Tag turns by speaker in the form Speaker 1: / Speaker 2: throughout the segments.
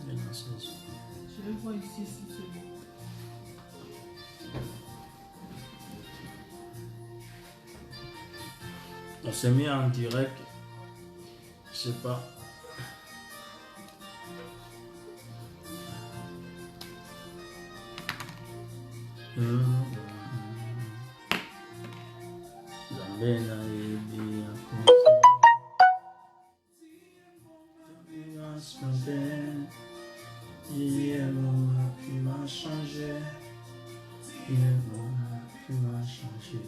Speaker 1: Je le vois ici, si c'est bon.
Speaker 2: On s'est mis en direct. Je sais pas. Tu m'as changé. Tu m'as changé.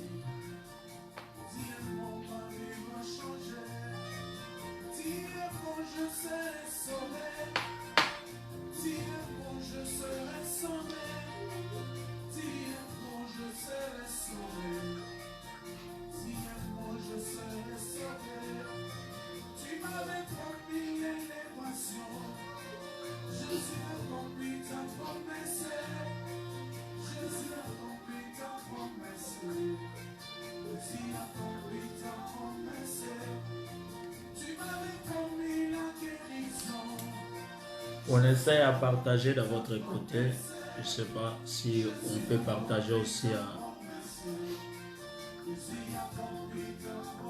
Speaker 2: On essaie à partager de votre côté. Je ne sais pas si on peut partager aussi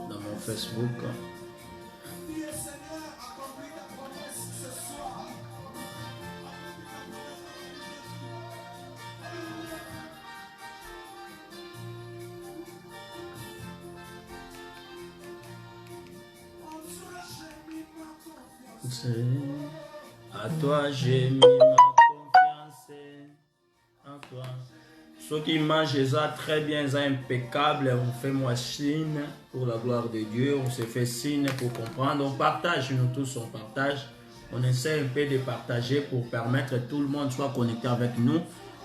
Speaker 2: dans mon Facebook. À toi j'ai mis ma confiance, à toi. Ceux qui mangent ça très bien, ça impeccable, on fait moi signe pour la gloire de Dieu, on se fait signe pour comprendre, on partage, nous tous on partage, on essaie un peu de partager pour permettre que tout le monde soit connecté avec nous.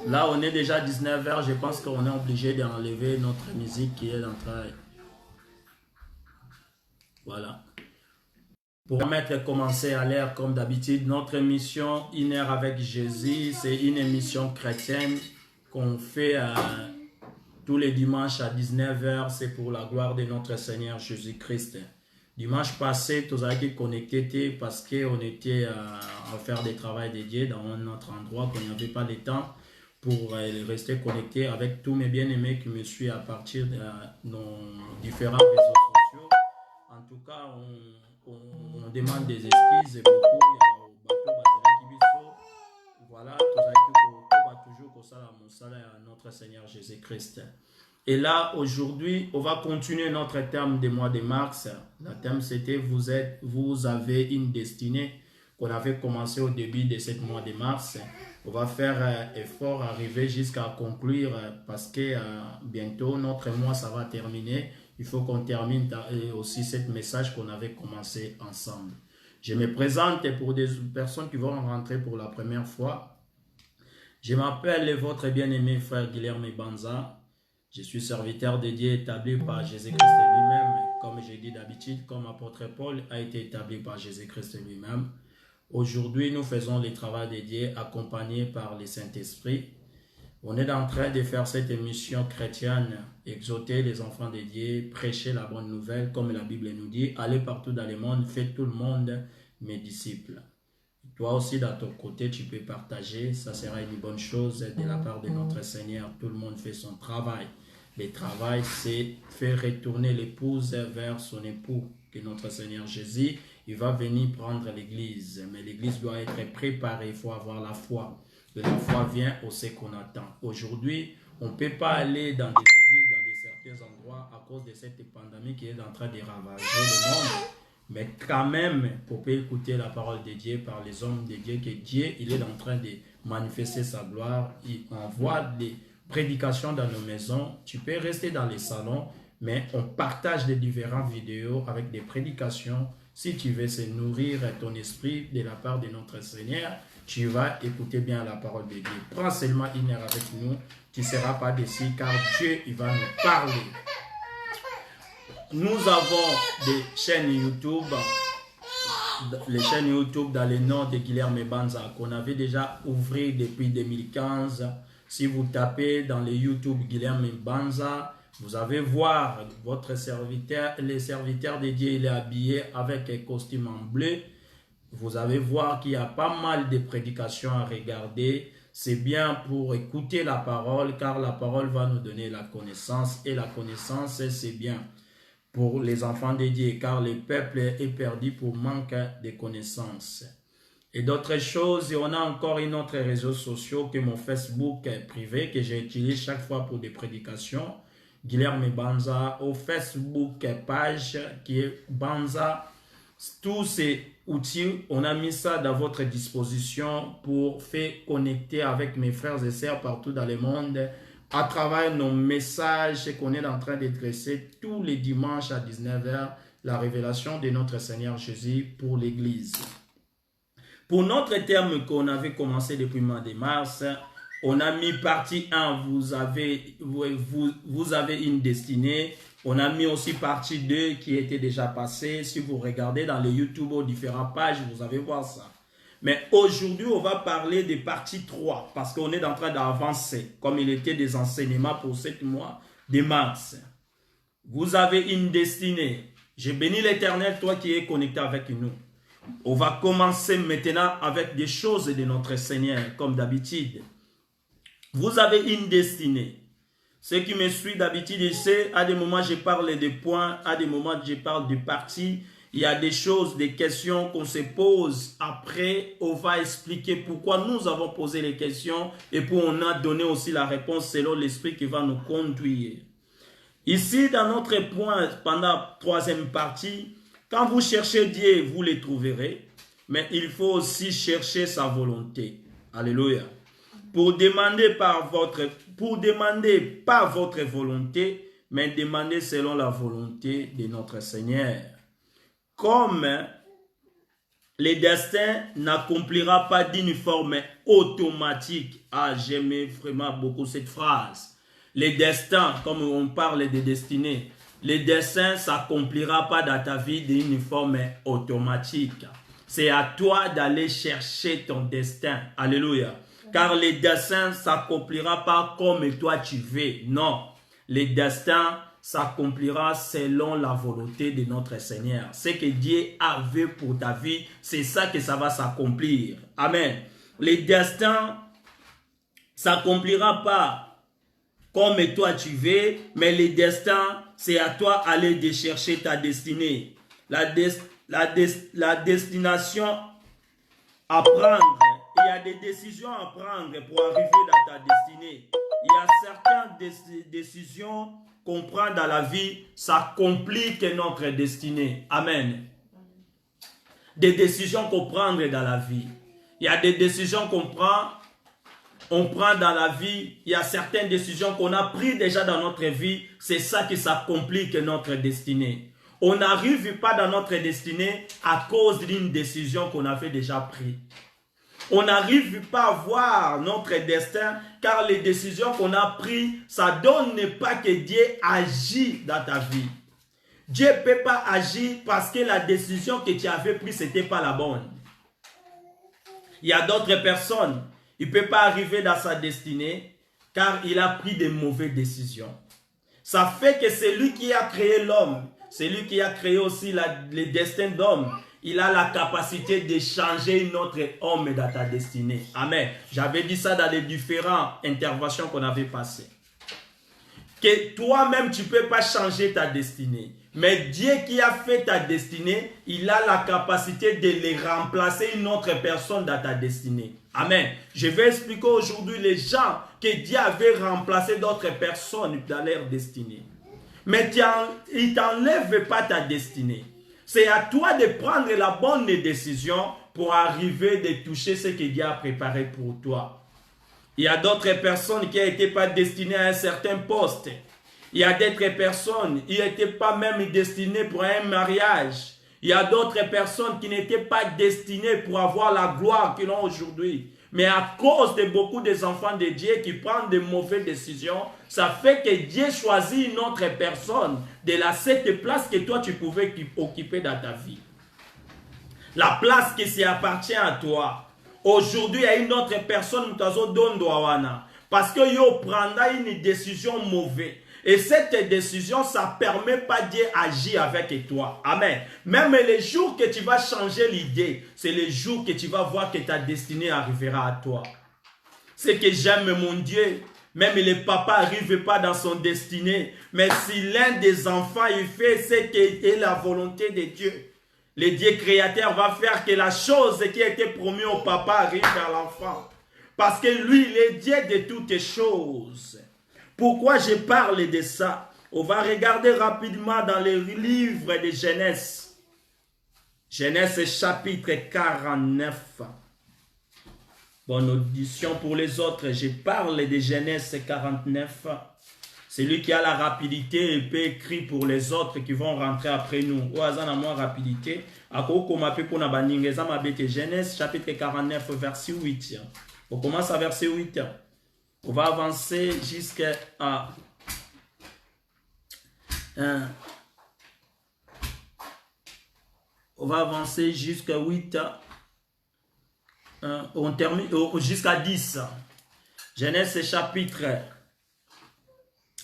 Speaker 2: Là on est déjà 19 h, je pense qu'on est obligé d'enlever notre musique qui est en train. Voilà. Pour permettre de commencer à l'heure comme d'habitude, notre émission Une heure avec Jésus, c'est une émission chrétienne qu'on fait tous les dimanches à 19 h, c'est pour la gloire de notre Seigneur Jésus-Christ. Dimanche passé, tous avez été connectés parce qu'on était à faire des travaux dédiés dans un autre endroit, qu'on n'avait pas le temps pour rester connecté avec tous mes bien-aimés qui me suivent à partir de nos différents réseaux sociaux. En tout cas, on demande des excuses beaucoup. Voilà, toujours à notre Seigneur Jésus-Christ. Et là, aujourd'hui, on va continuer notre thème du mois de mars. Le thème, c'était vous avez une destinée qu'on avait commencé au début de ce mois de mars. On va faire effort, arriver jusqu'à conclure parce que bientôt, notre mois, ça va terminer. Il faut qu'on termine aussi ce message qu'on avait commencé ensemble. Je me présente pour des personnes qui vont rentrer pour la première fois. Je m'appelle votre bien-aimé frère Guilherme Banza. Je suis serviteur de Dieu établi par Jésus-Christ lui-même. Comme j'ai dit d'habitude, comme apôtre Paul a été établi par Jésus-Christ lui-même. Aujourd'hui, nous faisons le travail de Dieu accompagné par le Saint-Esprit. On est en train de faire cette émission chrétienne, exhorter les enfants de Dieu, prêcher la bonne nouvelle, comme la Bible nous dit, allez partout dans le monde, faites tout le monde mes disciples. Toi aussi, dans ton côté, tu peux partager, ça sera une bonne chose de la part de notre Seigneur. Tout le monde fait son travail. Le travail, c'est faire retourner l'épouse vers son époux, que notre Seigneur Jésus, il va venir prendre l'église. Mais l'église doit être préparée, il faut avoir la foi. Et la foi vient au ce qu'on attend. Aujourd'hui, on ne peut pas aller dans des églises, dans certains endroits, à cause de cette pandémie qui est en train de ravager le monde. Mais quand même, pour pouvoir écouter la parole de Dieu par les hommes de Dieu, que Dieu, il est en train de manifester sa gloire. Il envoie des prédications dans nos maisons. Tu peux rester dans les salons, mais on partage des différentes vidéos avec des prédications. Si tu veux se nourrir ton esprit de la part de notre Seigneur, tu vas écouter bien la parole de Dieu. Prends seulement une heure avec nous, tu ne seras pas déçu car Dieu, il va nous parler. Nous avons des chaînes YouTube, les chaînes YouTube dans le nom de Guilherme Banza qu'on avait déjà ouvert depuis 2015. Si vous tapez dans les YouTube Guilherme Banza, vous allez voir votre serviteur, le serviteur de Dieu, il est habillé avec un costume en bleu. Vous allez voir qu'il y a pas mal de prédications à regarder. C'est bien pour écouter la parole, car la parole va nous donner la connaissance. Et la connaissance, c'est bien pour les enfants de Dieu, car le peuple est perdu pour manque de connaissances. Et d'autres choses, et on a encore une autre réseau social que mon Facebook privé, que j'utilise chaque fois pour des prédications. Guilherme Banza, au Facebook page qui est Banza. Tous ces outils, on a mis ça dans votre disposition pour faire connecter avec mes frères et sœurs partout dans le monde à travers nos messages qu'on est en train de dresser tous les dimanches à 19h, la révélation de notre Seigneur Jésus pour l'Église. Pour notre terme qu'on avait commencé depuis le mois de mars, on a mis partie 1, vous avez une destinée. On a mis aussi partie 2 qui était déjà passée. Si vous regardez dans les YouTube aux différentes pages, vous allez voir ça. Mais aujourd'hui, on va parler de partie 3 parce qu'on est en train d'avancer comme il était des enseignements pour 7 mois de mars. Vous avez une destinée. Je bénis l'Éternel, toi qui es connecté avec nous. On va commencer maintenant avec des choses de notre Seigneur, comme d'habitude. Vous avez une destinée. Ceux qui me suivent d'habitude, ils savent, à des moments, je parle de points, à des moments, je parle de parties. Il y a des choses, des questions qu'on se pose. Après, on va expliquer pourquoi nous avons posé les questions et pour on a donné aussi la réponse selon l'esprit qui va nous conduire. Ici, dans notre point, pendant la troisième partie, quand vous cherchez Dieu, vous le trouverez. Mais il faut aussi chercher sa volonté. Alléluia. Pour demander pas votre volonté, mais demander selon la volonté de notre Seigneur. Comme le destin n'accomplira pas d'une forme automatique. Ah, j'aime vraiment beaucoup cette phrase. Le destin, comme on parle de destinée, le destin ne s'accomplira pas dans ta vie d'une forme automatique. C'est à toi d'aller chercher ton destin. Alléluia. Car le destin ne s'accomplira pas comme toi tu veux. Non, le destin s'accomplira selon la volonté de notre Seigneur. Ce que Dieu avait pour ta vie, c'est ça que ça va s'accomplir. Amen. Le destin ne s'accomplira pas comme toi tu veux, mais le destin, c'est à toi d'aller de chercher ta destinée. La destination à prendre. Il y a des décisions à prendre pour arriver dans ta destinée. Il y a certaines décisions qu'on prend dans la vie, ça complique notre destinée. Amen. Des décisions qu'on prend dans la vie. Il y a des décisions qu'on prend, dans la vie. Il y a certaines décisions qu'on a prises déjà dans notre vie. C'est ça qui complique notre destinée. On n'arrive pas dans notre destinée à cause d'une décision qu'on avait déjà prise. On n'arrive pas à voir notre destin car les décisions qu'on a prises, ça donne pas que Dieu agit dans ta vie. Dieu ne peut pas agir parce que la décision que tu avais prise, ce n'était pas la bonne. Il y a d'autres personnes, il ne peut pas arriver dans sa destinée car il a pris de mauvaises décisions. Ça fait que c'est lui qui a créé l'homme, c'est lui qui a créé aussi le destin d'homme. Il a la capacité de changer notre homme dans ta destinée. Amen. J'avais dit ça dans les différentes interventions qu'on avait passées. Que toi-même, tu ne peux pas changer ta destinée. Mais Dieu qui a fait ta destinée, il a la capacité de les remplacer une autre personne dans ta destinée. Amen. Je vais expliquer aujourd'hui les gens que Dieu avait remplacé d'autres personnes dans leur destinée. Mais il ne t'enlève pas ta destinée. C'est à toi de prendre la bonne décision pour arriver de toucher ce que Dieu a préparé pour toi. Il y a d'autres personnes qui n'étaient pas destinées à un certain poste. Il y a d'autres personnes qui n'étaient pas même destinées pour un mariage. Il y a d'autres personnes qui n'étaient pas destinées pour avoir la gloire qu'ils ont aujourd'hui. Mais à cause de beaucoup des enfants de Dieu qui prennent de mauvaises décisions, ça fait que Dieu choisit une autre personne de cette place que toi tu pouvais occuper dans ta vie. La place qui s'appartient à toi. Aujourd'hui, il y a une autre personne qui t'a donné parce que yo prendra une décision mauvaise. Et cette décision, ça ne permet pas Dieu d'agir avec toi. Amen. Même les jours que tu vas changer l'idée, c'est les jours que tu vas voir que ta destinée arrivera à toi. C'est que j'aime mon Dieu. Même le papa n'arrive pas dans son destinée. Mais si l'un des enfants, il fait ce qui est la volonté de Dieu, le Dieu créateur va faire que la chose qui a été promise au papa arrive à l'enfant. Parce que lui, il est Dieu de toutes choses. Pourquoi je parle de ça? On va regarder rapidement dans le livre de Genèse. Genèse chapitre 49. Bonne audition pour les autres. Je parle de Genèse 49. Celui qui a la rapidité peut écrire pour les autres qui vont rentrer après nous. Ou à moins rapidité. Genèse chapitre 49 verset 8. On commence à verset 8. On va avancer jusqu'à... on va avancer jusqu'à 8. On termine jusqu'à 10. Genèse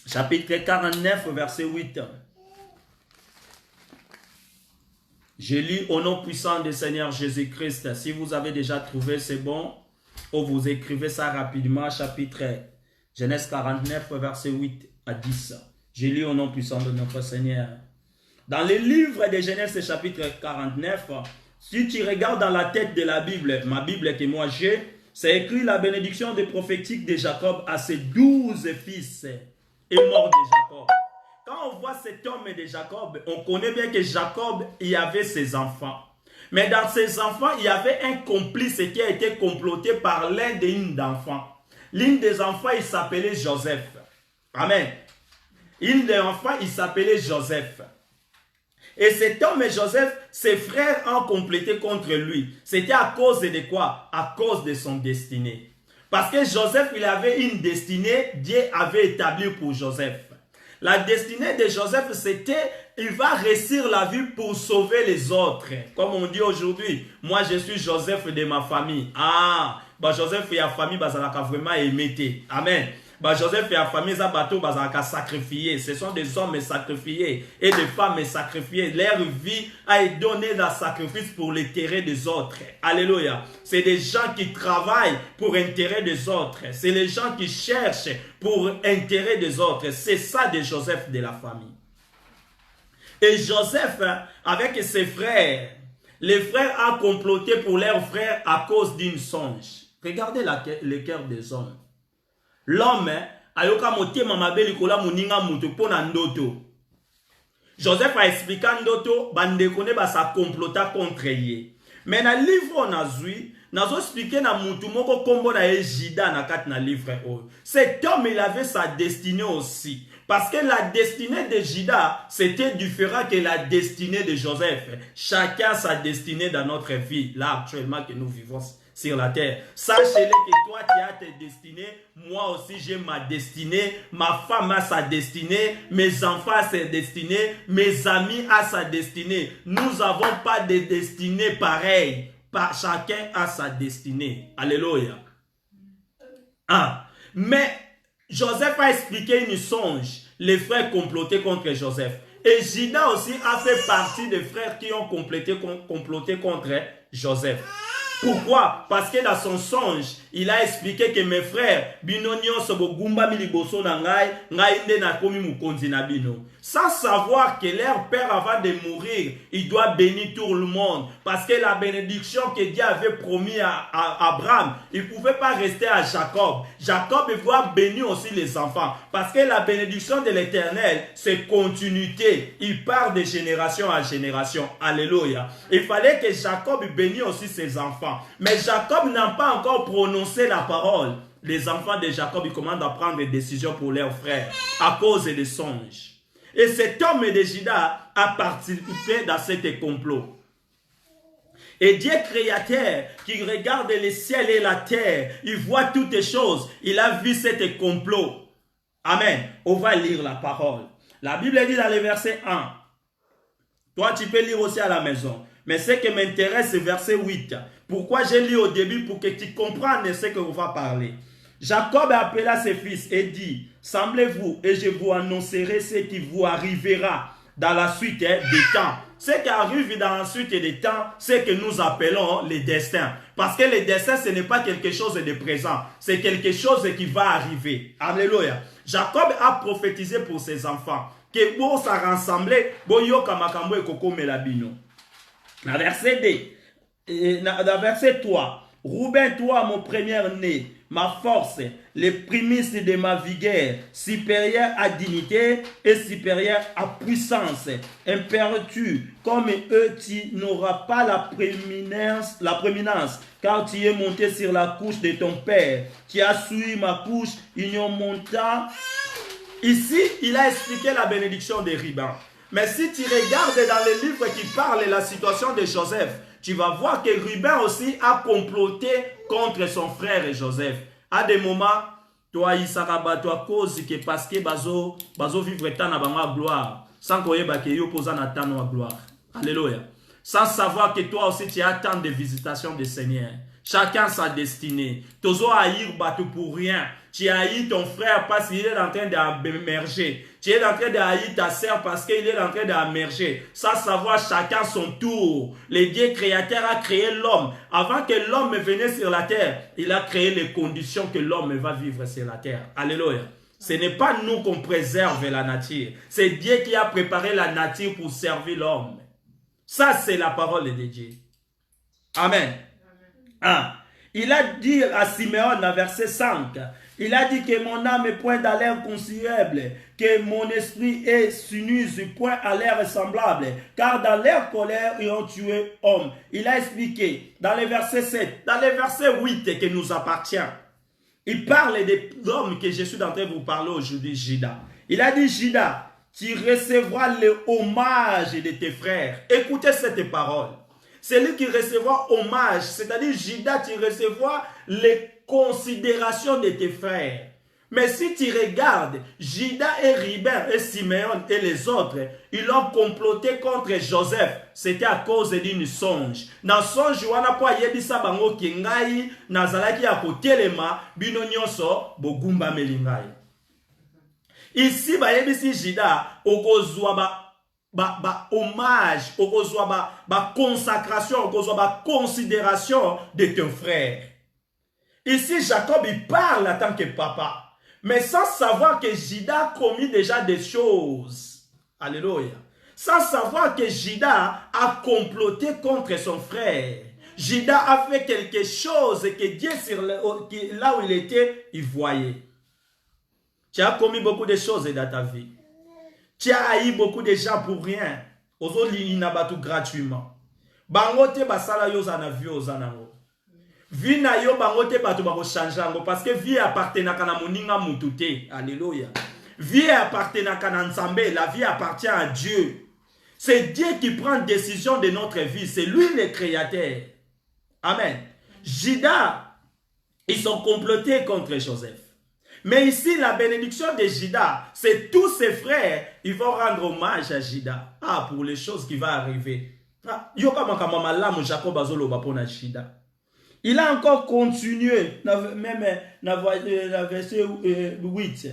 Speaker 2: chapitre 49, verset 8. Je lis au nom puissant du Seigneur Jésus-Christ. Si vous avez déjà trouvé, c'est bon. Ou vous écrivez ça rapidement. Chapitre Genèse 49, verset 8 à 10. Je lis au nom puissant de notre Seigneur. Dans le livre de Genèse chapitre 49, si tu regardes dans la tête de la Bible, ma Bible que moi j'ai, c'est écrit la bénédiction des prophétiques de Jacob à ses 12 fils et mort de Jacob. Quand on voit cet homme de Jacob, on connaît bien que Jacob, il y avait ses enfants. Mais dans ses enfants, il y avait un complice qui a été comploté par l'un des enfants. L'un des enfants, il s'appelait Joseph. Amen. L'un des enfants, il s'appelait Joseph. Et cet homme, Joseph, ses frères ont complété contre lui. C'était à cause de quoi? À cause de son destinée. Parce que Joseph, il avait une destinée, Dieu avait établi pour Joseph. La destinée de Joseph, c'était, il va réussir la vie pour sauver les autres. Comme on dit aujourd'hui, moi je suis Joseph de ma famille. Ah, bah Joseph et la famille, bah ça l'a vraiment aimé. Amen. Bah Joseph et la famille, ça bateau, bah ça l'a sacrifié. Ce sont des hommes sacrifiés et des femmes sacrifiées. Leur vie a été donnée dans le sacrifice pour l'intérêt des autres. Alléluia. C'est des gens qui travaillent pour l'intérêt des autres. C'est les gens qui cherchent pour l'intérêt des autres. C'est ça de Joseph de la famille. Et Joseph, avec ses frères, les frères ont comploté pour leurs frères à cause d'une songe. Regardez le cœur des hommes. L'homme, ayoka motema mabe likola muninga mutu pona ndoto. Joseph a expliqué ndoto, bandekone ba sa complota contre ye. Mais dans le livre on a zui, nazo expliqué na mutu moko kombo na Ejida na kat na livre o. Cet homme il avait sa destinée aussi. Parce que la destinée de Juda, c'était différent que la destinée de Joseph. Chacun a sa destinée dans notre vie, là actuellement que nous vivons sur la terre. Sachez-le que toi tu as tes destinées, moi aussi j'ai ma destinée, ma femme a sa destinée, mes enfants ont sa destinée, mes amis ont sa destinée. Nous n'avons pas de destinée pareille. Chacun a sa destinée. Alléluia. Ah. Mais Joseph a expliqué une songe. Les frères complotaient contre Joseph. Et Juda aussi a fait partie des frères qui ont comploté contre Joseph. Pourquoi? Parce que dans son songe, il a expliqué que mes frères, binonio sobogumba miliboso na ngai, ngai nde na komi mukonzi na bino. Sans savoir que leur père avant de mourir, il doit bénir tout le monde. Parce que la bénédiction que Dieu avait promis à Abraham, il ne pouvait pas rester à Jacob. Jacob doit bénir aussi les enfants. Parce que la bénédiction de l'Éternel, c'est continuité. Il part de génération à génération. Alléluia. Il fallait que Jacob bénisse aussi ses enfants. Mais Jacob n'a pas encore prononcé la parole. Les enfants de Jacob, ils commencent à prendre des décisions pour leurs frères à cause des songes. Et cet homme de Juda a participé dans cet complot. Et Dieu créateur qui regarde les ciels et la terre, il voit toutes les choses. Il a vu cet complot. Amen. On va lire la parole. La Bible dit dans le verset 1. Toi, tu peux lire aussi à la maison. Mais ce qui m'intéresse, c'est verset 8. Pourquoi j'ai lu au début? Pour que tu comprennes ce que on va parler. Jacob appela ses fils et dit, semblez-vous et je vous annoncerai ce qui vous arrivera dans la suite des temps. Ce qui arrive dans la suite des temps, c'est que nous appelons les destins. Parce que les destins, ce n'est pas quelque chose de présent. C'est quelque chose qui va arriver. Alléluia. Jacob a prophétisé pour ses enfants que bon ça rassembler, bon yoka makambo e koko melabino. Dans verset 2, dans verset 3, Rouben, toi, mon premier-né, ma force, les prémices de ma vigueur, supérieure à dignité et supérieure à puissance. Impères-tu, comme eux, tu n'auras pas la prééminence, car tu es monté sur la couche de ton père. Tu as suivi ma couche, union montant. Ici, il a expliqué la bénédiction des ribans. Mais si tu regardes dans les livres qui parlent de la situation de Joseph, tu vas voir que Ruben aussi a comploté contre son frère Joseph. À des moments, toi, Isaraba, toi, cause que parce que bazo vivre tant na banga gloire, sans qu'on ait baké opposant à tant na gloire. Alléluia. Sans savoir que toi aussi tu attends des visitations du Seigneur. Chacun sa destinée. Tozo haïr bateau pour rien. Tu haïs ton frère parce qu'il est en train d'émerger. Tu es en train de haïr ta sœur parce qu'il est en train d'émerger. Sans savoir chacun son tour. Le Dieu créateur a créé l'homme. Avant que l'homme vienne sur la terre, il a créé les conditions que l'homme va vivre sur la terre. Alléluia. Ce n'est pas nous qu'on préserve la nature. C'est Dieu qui a préparé la nature pour servir l'homme. Ça, c'est la parole de Dieu. Amen. Ah. Il a dit à Simeon, dans verset 5, il a dit que mon âme est point dans l'air considérable, que mon esprit est s'unuse point à l'air semblable, car dans l'air colère, ils ont tué homme. Il a expliqué dans le verset 7, dans le verset 8 que nous appartient. Il parle des hommes que je suis en train de vous parler aujourd'hui, Judas. Il a dit, Judas, tu recevras le hommage de tes frères. Écoutez cette parole. Celui qui recevra hommage, c'est-à-dire Judas, tu recevras les considérations de tes frères. Mais si tu regardes, Judas et Ruben et Simeon et les autres, ils ont comploté contre Joseph. C'était à cause d'une songe. Dans songe, wana po yebisa bango ki ngai nazalaki ya kotelema bino nyonso bogumba melingai. Ici, ba yebisi Judas okozwa hommage, consacration, considération de ton frère. Ici, Jacob, il parle en tant que papa, mais sans savoir que Judas a commis déjà des choses. Alléluia. Sans savoir que Judas a comploté contre son frère. Judas a fait quelque chose que Dieu, là où il était, il voyait. Tu as commis beaucoup de choses dans ta vie. Tu as haï beaucoup de gens pour rien. Aujourd'hui, il n'a pas tout gratuitement. Bangote basala yo zana vio zanango. Vie na yo bangote batu bako changeango parce que vie appartient à kana moninga mutute. Alléluia. Vie appartient à kana nzambe. La vie appartient à Dieu. C'est Dieu qui prend décision de notre vie. C'est lui le créateur. Amen. Judas, ils sont complotés contre Joseph. Mais ici, la bénédiction de Judas, c'est tous ses frères, ils vont rendre hommage à Judas. Ah, pour les choses qui vont arriver. Il a encore continué, même dans verset 8.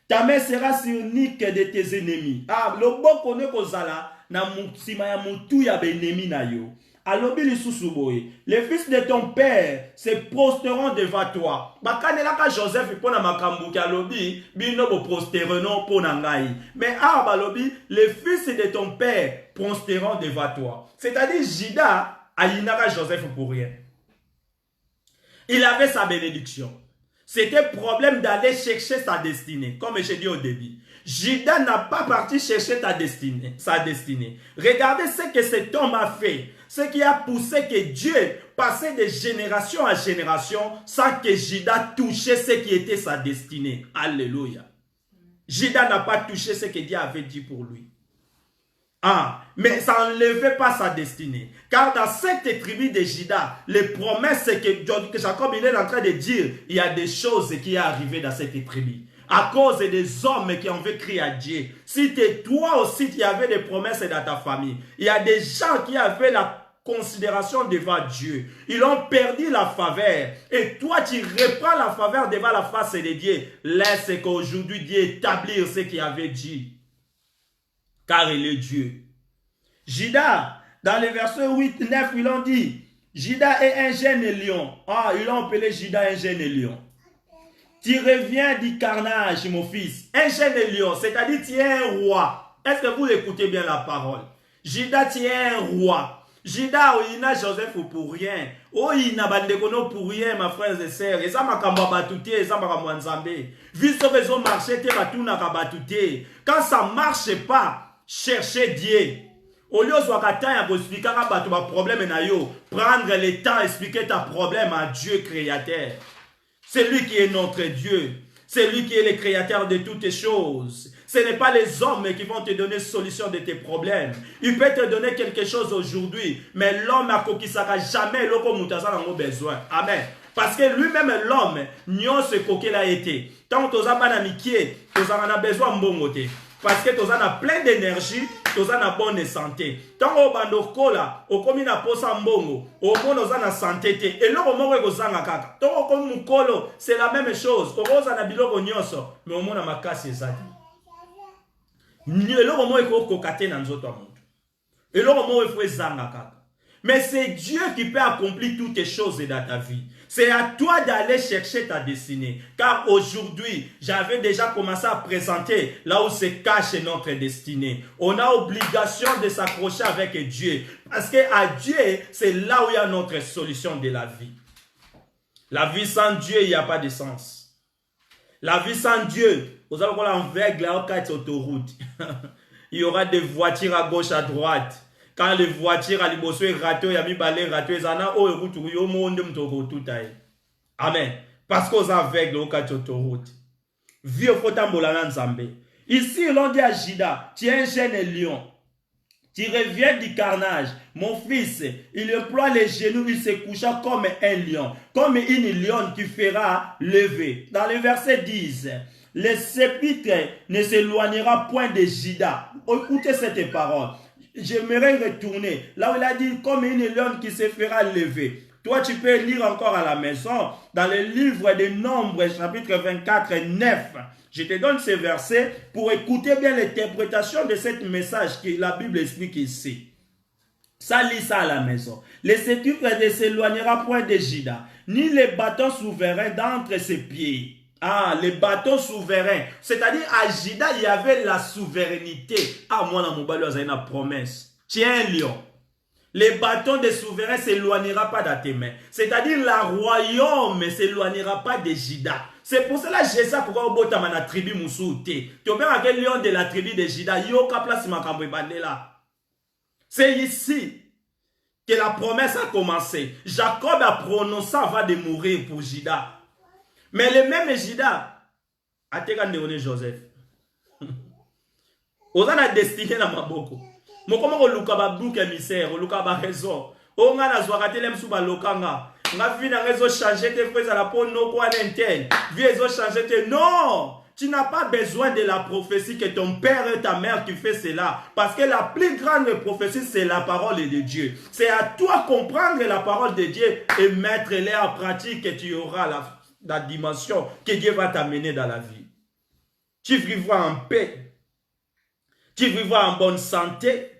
Speaker 2: Ta main sera sur nique de tes ennemis. Ah, le bon connaît kozala, na mutsima ya mutu ya benemi na yo. Les fils de ton père se prosteront devant toi. Bakanelaka Joseph pona makambu ka lobi bino bo prostereront pona ngai. Mais balobi les fils de ton père prosteront devant toi. C'est-à-dire Judas ayinaka Joseph pour rien. Il avait sa bénédiction. C'était problème d'aller chercher sa destinée, comme j'ai dit au début. Judas n'a pas parti chercher sa destinée. Regardez ce que cet homme a fait. Ce qui a poussé que Dieu passait de génération à génération sans que Judas touchait ce qui était sa destinée. Alléluia. Judas n'a pas touché ce que Dieu avait dit pour lui. Ah, mais ça n'enlevait pas sa destinée. Car dans cette tribu de Judas, les promesses que Jacob il est en train de dire, il y a des choses qui sont arrivées dans cette tribu. À cause des hommes qui ont vécu à Dieu. Si toi aussi tu avais des promesses dans ta famille, il y a des gens qui avaient la considération devant Dieu. Ils ont perdu la faveur. Et toi, tu reprends la faveur devant la face de Dieu. Laisse qu'aujourd'hui Dieu établir ce qu'il avait dit. Car il est Dieu. Judas, dans les versets 8, 9, ils ont dit, Judas est un jeune lion. Ah, ils l'ont appelé Judas un jeune lion. Tu reviens du carnage, mon fils. Un jeune lion, c'est-à-dire tu es un roi. Est-ce que vous écoutez bien la parole? Judas, tu es un roi. Judas, il n'a Joseph pour rien. Oh, il n'a pas de pour rien, ma frère et sœur. Et ça m'a battuté, et ça m'a battuté. Vu ce réseau marché, tu vas tout battuté. Quand ça ne marche pas, cherchez Dieu. Au lieu de expliquer ton problème, prendre le temps d'expliquer ton problème à Dieu créateur. C'est lui qui est notre Dieu. C'est lui qui est le créateur de toutes choses. Ce n'est pas les hommes qui vont te donner solution de tes problèmes. Il peut te donner quelque chose aujourd'hui, mais l'homme a kokisaka jamais l'oko mutasa n'a besoin. Amen. Parce que lui-même l'homme, nyon ce coquet a été. Tant que tu as pas d'amitié, tu as besoin de mbongote. Parce que tu as plein d'énergie, tu as une bonne santé. Tant que tu as kola, tu as une posa mbongo, tu as une santé. Et là, c'est la même chose. Tu as biloko nyonso, mais au moins na makasi ezali. Mais c'est Dieu qui peut accomplir toutes les choses dans ta vie. C'est à toi d'aller chercher ta destinée. Car aujourd'hui, j'avais déjà commencé à présenter là où se cache notre destinée. On a obligation de s'accrocher avec Dieu. Parce qu'à Dieu, c'est là où il y a notre solution de la vie. La vie sans Dieu, il n'y a pas de sens. La vie sans Dieu, vous allez voir l'envers là, autoroute. Il y aura des voitures à gauche, à droite. Quand les voitures à l'immoso est raté, il y a mis balai raté, il y a oh route où il monde tout aïe. Amen. Parce qu'on avec le cas autoroute. Vieux fotambola nzambe. Ici, l'on dit à Judas, tu es un jeune lion. Tu reviens du carnage. Mon fils, il emploie les genoux, il se coucha comme un lion. Comme une lionne qui fera lever. Dans le verset 10, le sceptre ne s'éloignera point de Judas. Écoutez cette parole. J'aimerais retourner là où il a dit comme une lionne qui se fera lever. Toi, tu peux lire encore à la maison dans le livre des Nombres, chapitre 24, 9. Je te donne ces versets pour écouter bien l'interprétation de ce message que la Bible explique ici. Ça lit ça à la maison. Le sceptre ne s'éloignera point de Judas, ni les bâtons souverains d'entre ses pieds. Ah, les bâtons souverains. C'est-à-dire, à Judas, il y avait la souveraineté. Ah, moi, dans mon bâton, il y a une promesse. Tu es un lion. Les bâtons des souverains ne s'éloignera pas de tes mains. C'est-à-dire, la royaume ne s'éloignera pas de Judas. C'est pour cela que j'ai ça pour voir la tribu Moussoute. Tu as quel lion de la tribu de Judas. C'est ici que la promesse a commencé. Jacob a prononcé avant de mourir pour Judas. Mais le même Judas a été Joseph. On a destiné dans ma boko. Mais comment on luka ba bouc émissaire, on luka ba raison. On a la zoakate lem sou ba lokanga. On a vu na réseau changer tes frères à la peau no quoi n'intègre. Vu réseau changer tes non. Tu n'as pas besoin de la prophétie que ton père et ta mère qui fait cela. Parce que la plus grande prophétie, c'est la parole de Dieu. C'est à toi comprendre la parole de Dieu et mettre-les en pratique et tu auras la dimension que Dieu va t'amener dans la vie. Tu vivras en paix. Tu vivras en bonne santé.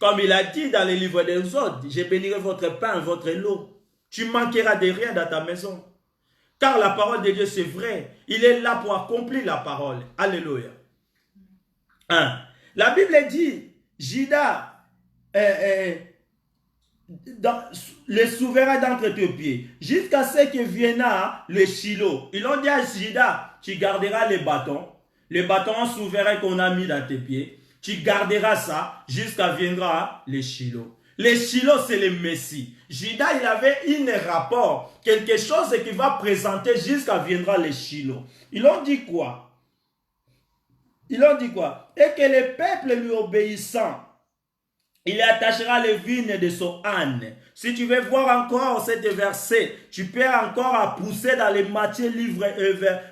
Speaker 2: Comme il a dit dans les livres des autres, je bénirai votre pain, votre lot. Tu manqueras de rien dans ta maison. Car la parole de Dieu, c'est vrai. Il est là pour accomplir la parole. Alléluia. La Bible dit, Judas, le souverain d'entre tes pieds, jusqu'à ce que vienne le Shiloh. Ils ont dit à Judas, tu garderas les bâtons souverains qu'on a mis dans tes pieds. Tu garderas ça jusqu'à viendra le Shiloh. Le Shiloh, c'est le Messie. Judas, il avait un rapport, quelque chose qui va présenter jusqu'à viendra le Shiloh. Ils ont dit quoi? Ils ont dit quoi? Et que le peuple lui obéissant, il attachera les vignes de son âne. Si tu veux voir encore cet verset, tu peux encore pousser dans les Matthieu livre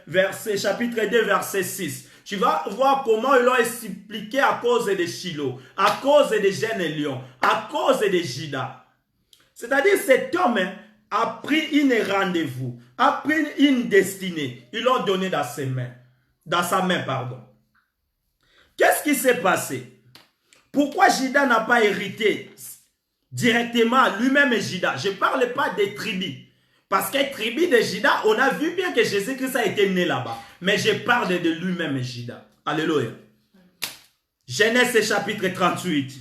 Speaker 2: verset, chapitre 2, verset 6. Tu vas voir comment ils l'ont expliqué à cause de Shiloh, à cause des jeunes lions, à cause de Judas. C'est-à-dire cet homme a pris une rendez-vous, a pris une destinée. Ils l'ont donné dans ses mains. Dans sa main, pardon. Qu'est-ce qui s'est passé? Pourquoi Judas n'a pas hérité directement lui-même Judas? Je ne parle pas des tribus. Parce que tribu de Judas, on a vu bien que Jésus-Christ a été né là-bas. Mais je parle de lui-même Judas. Alléluia. Genèse chapitre 38.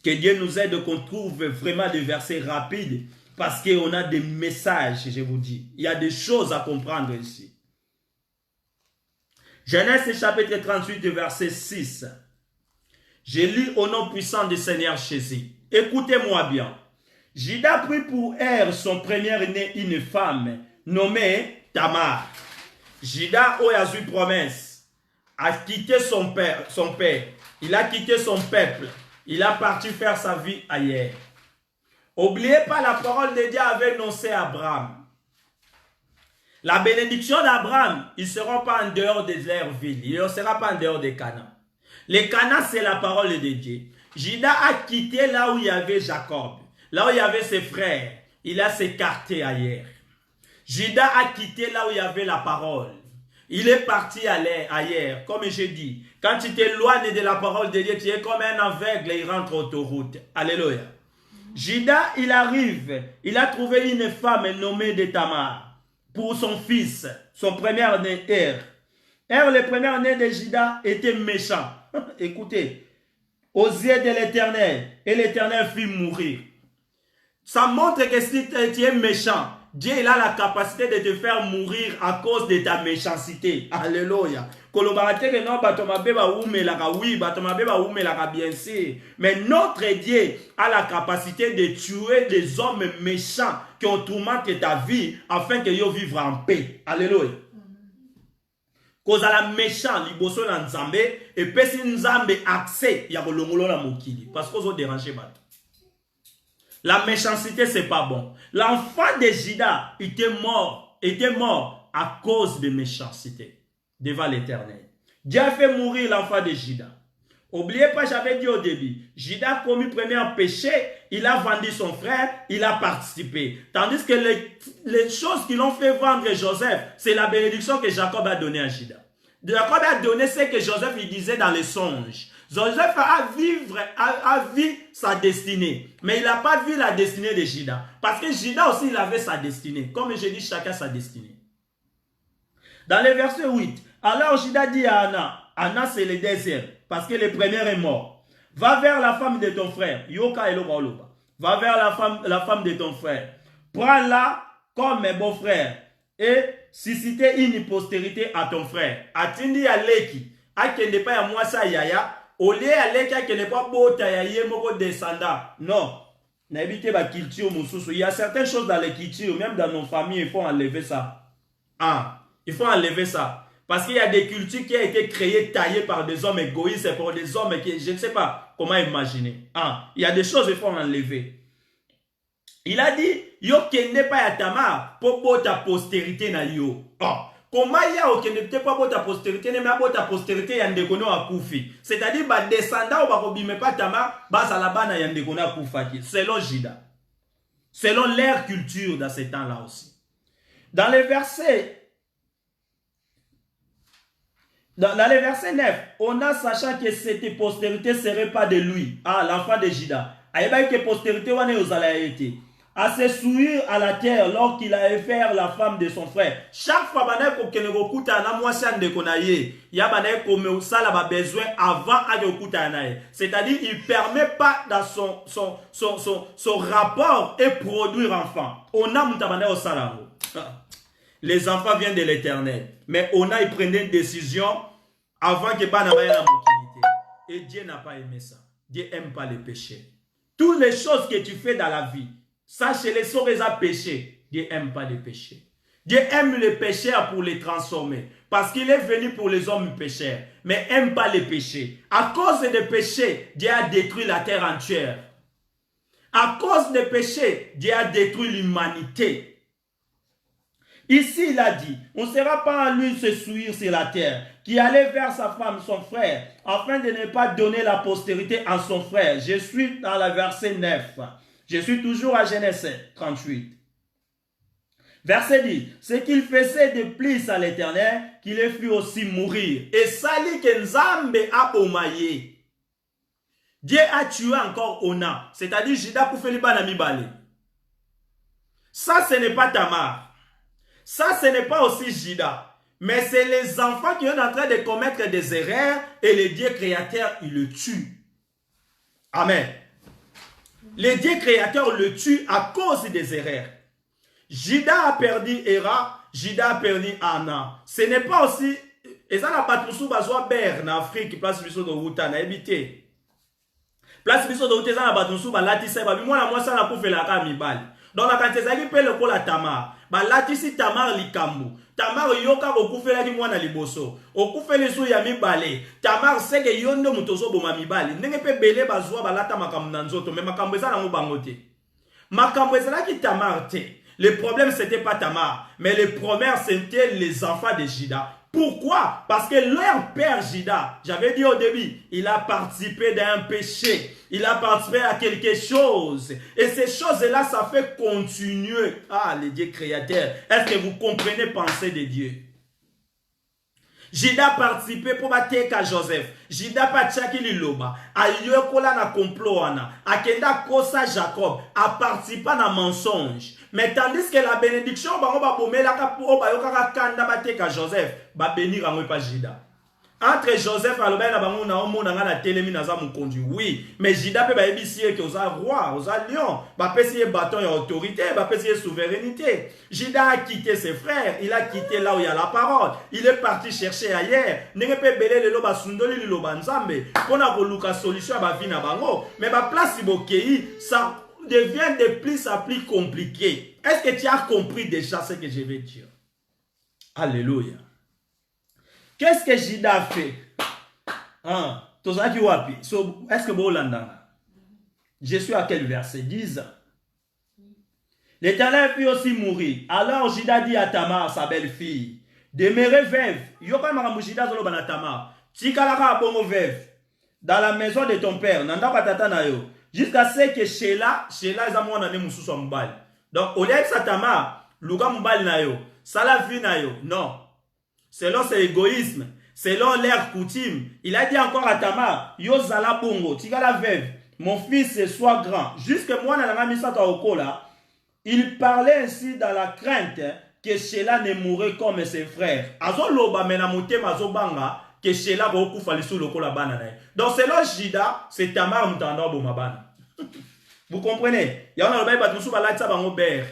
Speaker 2: Que Dieu nous aide qu'on trouve vraiment des versets rapides. Parce qu'on a des messages, je vous dis. Il y a des choses à comprendre ici. Genèse chapitre 38, verset 6. J'ai lu au nom puissant du Seigneur Jésus. Écoutez-moi bien. Judas prit pour elle son premier-né une femme nommée Tamar. Judas a eu promesse, a quitté son père. Il a quitté son peuple. Il a parti faire sa vie ailleurs. N'oubliez pas la parole de Dieu avait annoncé à Abraham. La bénédiction d'Abraham, ils ne seront pas en dehors de leur ville. Ils ne seront pas en dehors des Canaan. Les Canaan, c'est la parole de Dieu. Judas a quitté là où il y avait Jacob. Là où il y avait ses frères. Il a s'écarté ailleurs. Judas a quitté là où il y avait la parole. Il est parti ailleurs. Comme je dis, quand tu t'éloignes de la parole de Dieu, tu es comme un aveugle et il rentre autoroute. Alléluia. Judas, il arrive. Il a trouvé une femme nommée de Tamar pour son fils, son premier-né, le premier-né de Judas, était méchant. Écoutez, aux yeux de l'Éternel, et l'Éternel fit mourir. Ça montre que si tu es méchant, Dieu il a la capacité de te faire mourir à cause de ta méchanceté. Alléluia. Mais notre Dieu a la capacité de tuer des hommes méchants qui ont tourmenté ta vie afin que tu vives en paix. Alléluia. Cause à la méchant, liboso na nzambe, et puis si nzambe accès, il y a bolongolo na mokili. Parce qu'on a dérangé bateau. La méchanceté, c'est pas bon. L'enfant de Judas était mort à cause de méchanceté devant l'Éternel. Dieu a fait mourir l'enfant de Judas. N'oubliez pas, j'avais dit au début, Judas a commis le premier péché, il a vendu son frère, il a participé. Tandis que les choses qui l'ont fait vendre Joseph, c'est la bénédiction que Jacob a donnée à Judas. Jacob a donné ce que Joseph il disait dans les songes. Joseph a vu sa destinée, mais il n'a pas vu la destinée de Judas. Parce que Judas aussi, il avait sa destinée. Comme je dis, chacun sa destinée. Dans le verset 8, alors Judas dit à Anna c'est le deuxième, parce que le premier est mort. Va vers la femme de ton frère. Yoka et Loba. Va vers la femme de ton frère. Prends-la comme mes beaux-frères et susciter une postérité à ton frère. Atindi à Leki, à qui n'est pas à moi ça yaya. Au lieu à Leki, à qui n'est pas beau taillé, mon descendant. Non. N'habitez pas culture, Moussoussou. Il y a certaines choses dans les cultures, même dans nos familles, il faut enlever ça. Ah, il faut enlever ça. Parce qu'il y a des cultures qui ont été créées, taillées par des hommes égoïstes, pour des hommes qui, je ne sais pas comment imaginer. Ah, il y a des choses qu'il faut enlever. Il a dit, yo kende pas ya Tamar, pour ta postérité na yo. Oh, comment il y a kende pas pour ta postérité, mais pour ta postérité ya ndekono akufi. C'est-à-dire, bah descendant ou bah kobime pas Tamar, bah salabana ya ndekono akufaki. Selon Judas. Selon leur culture dans ces temps-là aussi. Dans les versets 9, on a sachant que cette postérité ne serait pas de lui. Ah, l'enfant de Judas. Aïe, que postérité wane osala été. À se souiller à la terre lorsqu'il a offert la femme de son frère. Chaque fois que vous kuta na mwasi de konaye, ya banaye comme ça la besoin avant à kuta naye. C'est-à-dire il permet pas dans son rapport et produire enfant. On a mutabane au salamo. Les enfants viennent de l'Éternel, mais on a pris une décision avant que pas n'aille la mobilité. Et Dieu n'a pas aimé ça. Dieu n'aime pas les péchés. Toutes les choses que tu fais dans la vie, sachez-les, sont les péchés. Dieu n'aime pas les péchés. Dieu aime les pécheurs pour les transformer. Parce qu'il est venu pour les hommes pécheurs. Mais n'aime pas les péchés. À cause des péchés, Dieu a détruit la terre entière. À cause des péchés, Dieu a détruit l'humanité. Ici, il a dit, on ne sera pas en lui se souillir sur la terre, qui allait vers sa femme, son frère, afin de ne pas donner la postérité à son frère. Je suis dans la verset 9. Je suis toujours à Genèse 38. Verset 10. Ce qu'il faisait de plus à l'Éternel, qu'il ait pu aussi mourir. Et sali que Nzambe a omaye. Dieu a tué encore Ona. C'est-à-dire, Jida pour faire le banami balé. Ça, ce n'est pas Tamar. Ça, ce n'est pas aussi Jida. Mais c'est les enfants qui sont en train de commettre des erreurs et le Dieu créateur, il le tue. Amen. Le Dieu créateur le tue à cause des erreurs. Jida a perdu Héra, Jida a perdu Anna. Ce n'est pas aussi... Et ça n'a pas tout besoin en Afrique, place biso de Wuta, na habité. Place biso de Wuta, ça n'a pas tout besoin latisse, moi ça n'a pas fait la camibale. Donc la quantité ça qui paye le col à Tamar. Ba latisse Tamar likambu. Tamar yoka okufela ki mwana liboso. Okufela so ya mibale. Tamar sege yondo mutozo boma mibale. Ndenge pe bele bazwa balata makambo na nzoto, mais makambo eza na ngobangote. Makambo eza ki Tamar te. Le problème, ce n'était pas Tamar, mais les premières, c'était les enfants de Jida. Pourquoi? Parce que leur père Jida, j'avais dit au début, il a participé d'un péché. Il a participé à quelque chose. Et ces choses-là, ça fait continuer. Ah, le Dieu créateur. Est-ce que vous comprenez penser de Dieu? Jida a participé pour battre Joseph. Jida a tchaki liloba. A yokola na complot ana. A kenda kosa Jacob. A participé na mensonge. Mais tandis que la bénédiction, ba bomela ka po ba yoka kanda bateka Joseph, ba bénir en pas Jida. Entre Joseph et Albert, on a la télémi na za mukondu. Oui, mais Jida peut ba ebisier que osa roi, osa lion, ba pesier bâton et autorité, ba pesier souveraineté. Jida a quitté ses frères, il a quitté là où il y a la parole. Il est parti chercher ailleurs. Nenge pe belé le loba sundoli le loba nzambe. Pona ko luka solution ba vina bango, mais ba place ibokei, ça devient de plus en plus compliqué. Est-ce que tu as compris déjà ce que je vais dire? Alléluia. Qu'est-ce que Jida a fait? Est-ce que vous l'entendez? Je suis à quel verset? 10. L'Éternel fit aussi mourir. Alors Jida dit à Tamar, sa belle-fille, demeurez veuve. Yoka maramu Jida zolo bana Tamar. Tikalaka bongo veuve. Dans la maison de ton père. Nanda patata na yo. Jusqu'à ce que Sheila est à mon année moussou son mbal. Donc, au lieu de Tamar, Luka mbal na yo. Ça la vie na yo. Non. Selon ses égoïsmes, selon l'air coutume, il a dit encore à Tamar, yo zala bongo, tika la veuve, mon fils soit grand. Jusque moi, dans la misata okola, il parlait ainsi dans la crainte que Sheila ne mourrait comme ses frères. Azo loba mena motema azo banga que Sheila va okufa lisu lokola bana na. Donc selon Jida, c'est Tamar mutanda bomabana. Vous comprenez? Ya on a loba ba tusu ba latsa bango ber.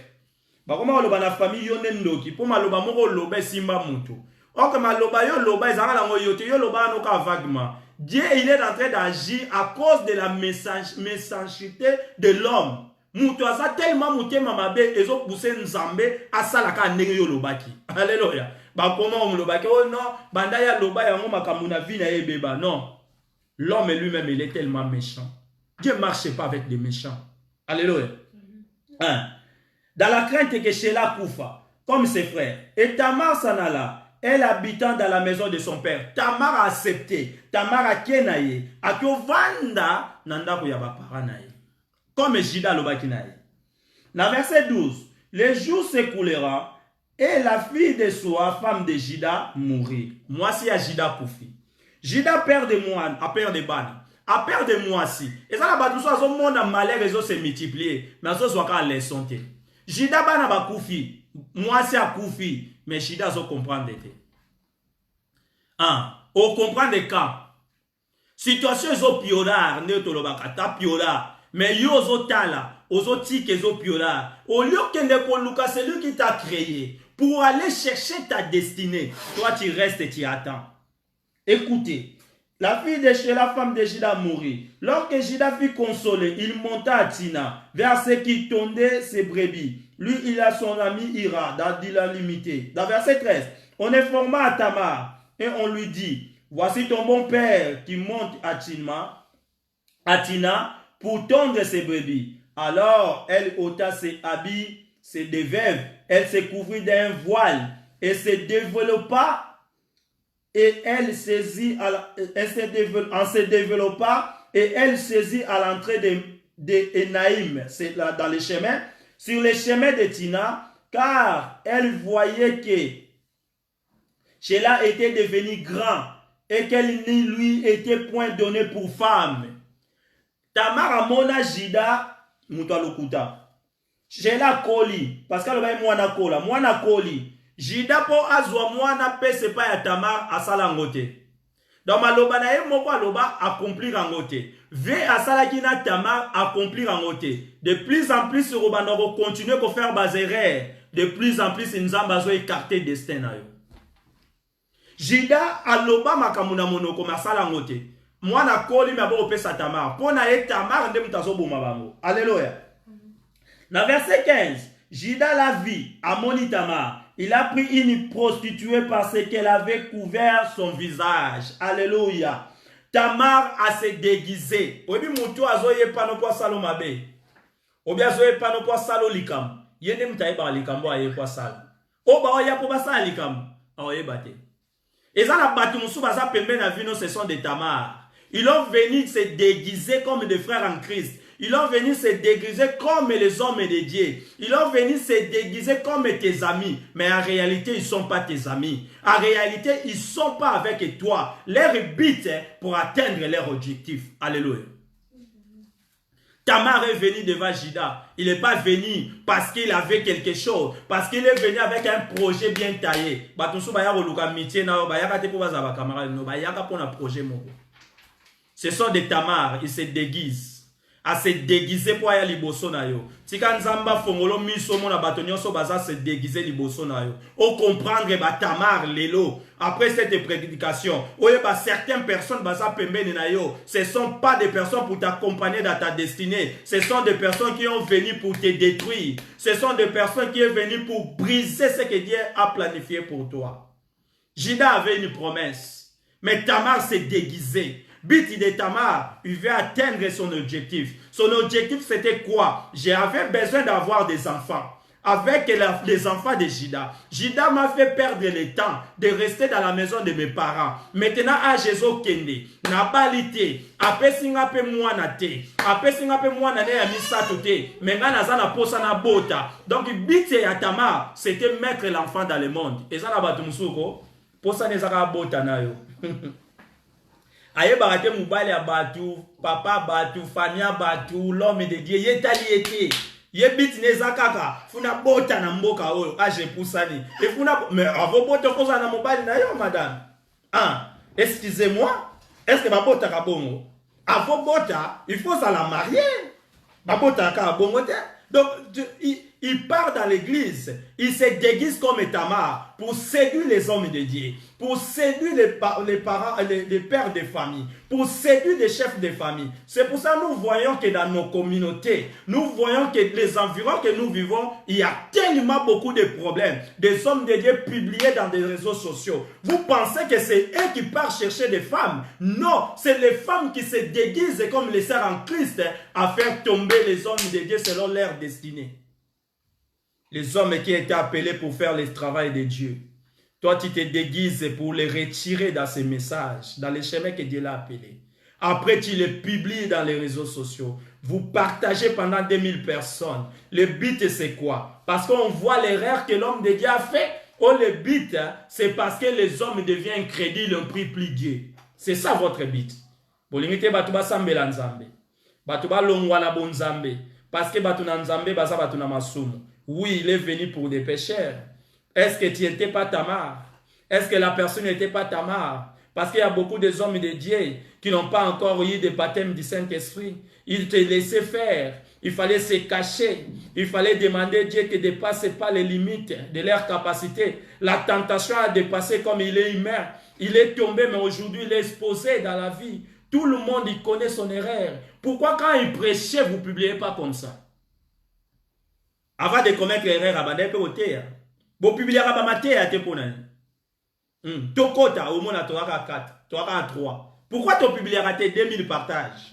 Speaker 2: Ba koma loba na famille yo nendoki, po maloba moko loba simba mutu. Or que maloba yo loba ezanga la ngoyote yo loba no ka vaguement. Dieu il est en train d'agir à cause de la méchanceté de l'homme. Mutu asa tellement mutema mabe ezo pousser nzambe asala ka ndenge yo lobaki. Alléluia. Ba comment on lobaki oh non, banda ya loba ya ngoma kamuna vina ebeba. Non. L'homme lui-même il est tellement méchant. Dieu ne marche pas avec des méchants. Alléluia. Dans la crainte que Sheila koufa, comme ses frères, et Tamar s'en elle habitant dans la maison de son père. Tamar a accepté. Tamar a kenaye. A vanda nanda kuyaba paranaye. Comme Jida lobakinaye. Dans verset 12. Le jour s'écoulera et la fille de Soa, femme de Jida, mourit. Moi si a Jida koufi. Jida père de moi, a père de Ban. A père de moi si. Et ça la batouso a son monde en malheur et se multiplier. Mais ça soit qu'à leçon. Jida bana ba koufi. Moi si a koufi. Mais Jida zo comprendre d'été. On comprend des cas. Situation zo piolar, ne to lobaka ta piolar. Mais yo zo tala, ozo tike zo piolar. Au lieu que ne koluka, c'est lui qui t'a créé. Pour aller chercher ta destinée. Toi tu restes et tu attends. Écoutez. La fille de Sheila, la femme de Jida, mourit. Lorsque Jida fut consolé, il monta à Tina, vers ceux qui tondaient ses brebis. Lui, il a son ami Ira, dans la limité. Dans verset 13, on informa à Tamar, et on lui dit, voici ton bon père qui monte à Tina pour tondre ses brebis. Alors, elle ôta ses habits, c'est des veuves. Elle se couvrit d'un voile et se développa. Et elle saisit, en se développant, et elle saisit à l'entrée de Enaïm, c'est là dans les chemins, sur les chemins de Tina, car elle voyait que Sheila était devenu grand et qu'elle ne lui était point donnée pour femme. Tamar amona Jida, muto lokuta. Sheila koli, parce qu'elle va mwana koli. Jida po azwa mwana pese pa ya Tamar asala ngote. Donc maloba na ye moko aloba accomplir ngote. Ve asala ki na Tamar accomplir ngote. De plus en plus sur Robano continuer ko faire bas erreurs. De plus en plus nzamba zo écarter destin na yo. Jida aloba makamuna monoko masala ngote. Mwana koli mabo pesa Tamar. Pona ye Tamar nde mutazo boma bango. Alléluia. Dans verset 15, Jida la vit à Moni Tamar. Il a pris une prostituée parce qu'elle avait couvert son visage. Alléluia. Tamar a se déguisé. Obi mutu azoye pano kwa salo mabe. Obi azoye pano kwa salo likam. Yende mtaye ba likam aye kwa salo. Oba oya po basa likam. Aye bate. Ezala batu musu baza pembe na vino ce sont des Tamar. Ils ont venu se déguiser comme des frères en Christ. Ils ont venu se déguiser comme les hommes de Dieu. Ils ont venu se déguiser comme tes amis. Mais en réalité, ils ne sont pas tes amis. En réalité, ils ne sont pas avec toi. Leur but pour atteindre leur objectif. Alléluia. Tamar est venu devant Jida. Il n'est pas venu parce qu'il avait quelque chose. Parce qu'il est venu avec un projet bien taillé. Ce sont des Tamar. Ils se déguisent. À se déguiser pour aller liboso na yo. Tika nzamba fongolo miso mona batonyo so baza se déguiser liboso na yo. O comprendre ba Tamar lelo. Après cette prédication, oye ba certaines personnes baza pembeni na yo. Ce sont pas des personnes pour t'accompagner dans ta destinée. Ce sont des personnes qui ont venu pour te détruire. Ce sont des personnes qui sont venues pour briser ce que Dieu a planifié pour toi. Jida avait une promesse, mais Tamar s'est déguisée. But de Tamar, il veut atteindre son objectif. Son objectif, c'était quoi? J'avais besoin d'avoir des enfants. Avec les enfants de Jida. Jida m'a fait perdre le temps de rester dans la maison de mes parents. Maintenant, à Jésus Kende, n'a pas l'été. Après, si on a peu moins na te. Après, si on a peu moins na ya misato te. Maintenant, on a posa na bota. Donc, le but de Tamar, c'était mettre l'enfant dans le monde. Et ça, la batumsuko. Posa ne zaka bota na yo. Aye barate mubali ya batu, papa batu, fania batu, l'homme de Dieu, yetali ete. Ye bit neza kaka, funa bota na mboka oyo, aje poussani. Et funa, mais avo bota koza na mubali na yo, madame. Ah, excusez-moi, est-ce que ma bota ka bongo? Avo bota, il faut ça la marier. Ma bota ka bongo te. Donc, il part dans l'église, il se déguise comme Tamar pour séduire les hommes de Dieu, pour séduire les parents, les pères de famille, pour séduire les chefs de famille. C'est pour ça que nous voyons que dans nos communautés, nous voyons que les environs que nous vivons, il y a tellement beaucoup de problèmes. Des hommes de Dieu publiés dans des réseaux sociaux. Vous pensez que c'est eux qui partent chercher des femmes? Non, c'est les femmes qui se déguisent comme les sœurs en Christ à faire tomber les hommes de Dieu selon leur destinée. Les hommes qui étaient appelés pour faire le travail de Dieu. Toi, tu te déguises pour les retirer dans ces messages, dans les chemins que Dieu l'a appelés. Après, tu les publies dans les réseaux sociaux. Vous partagez pendant 2000 personnes. Le but, c'est quoi? Parce qu'on voit l'erreur que l'homme de Dieu a fait. Oh, le but, c'est parce que les hommes deviennent crédibles, ont pris plus Dieu. C'est ça votre but. Bolingite batuba sambela nzambe. Batuba longwana bon nzambe. Parce que batuna nzambe, basa batuna masumu. Oui, il est venu pour des pécheurs. Est-ce que tu n'étais pas Tamar? Est-ce que la personne n'était pas Tamar? Parce qu'il y a beaucoup de hommes de Dieu qui n'ont pas encore eu de baptême du Saint-Esprit. Ils te laissaient faire. Il fallait se cacher. Il fallait demander à Dieu qui ne dépasse pas les limites de leur capacité. La tentation a dépassé comme il est humain. Il est tombé, mais aujourd'hui, il est exposé dans la vie. Tout le monde il connaît son erreur. Pourquoi quand il prêchait, vous ne publiez pas comme ça? Avant de commettre l'erreur, vous publiez à maté à Teponan. Tokota, au moins à 4, 3. Pourquoi tu publies à 2000 partages?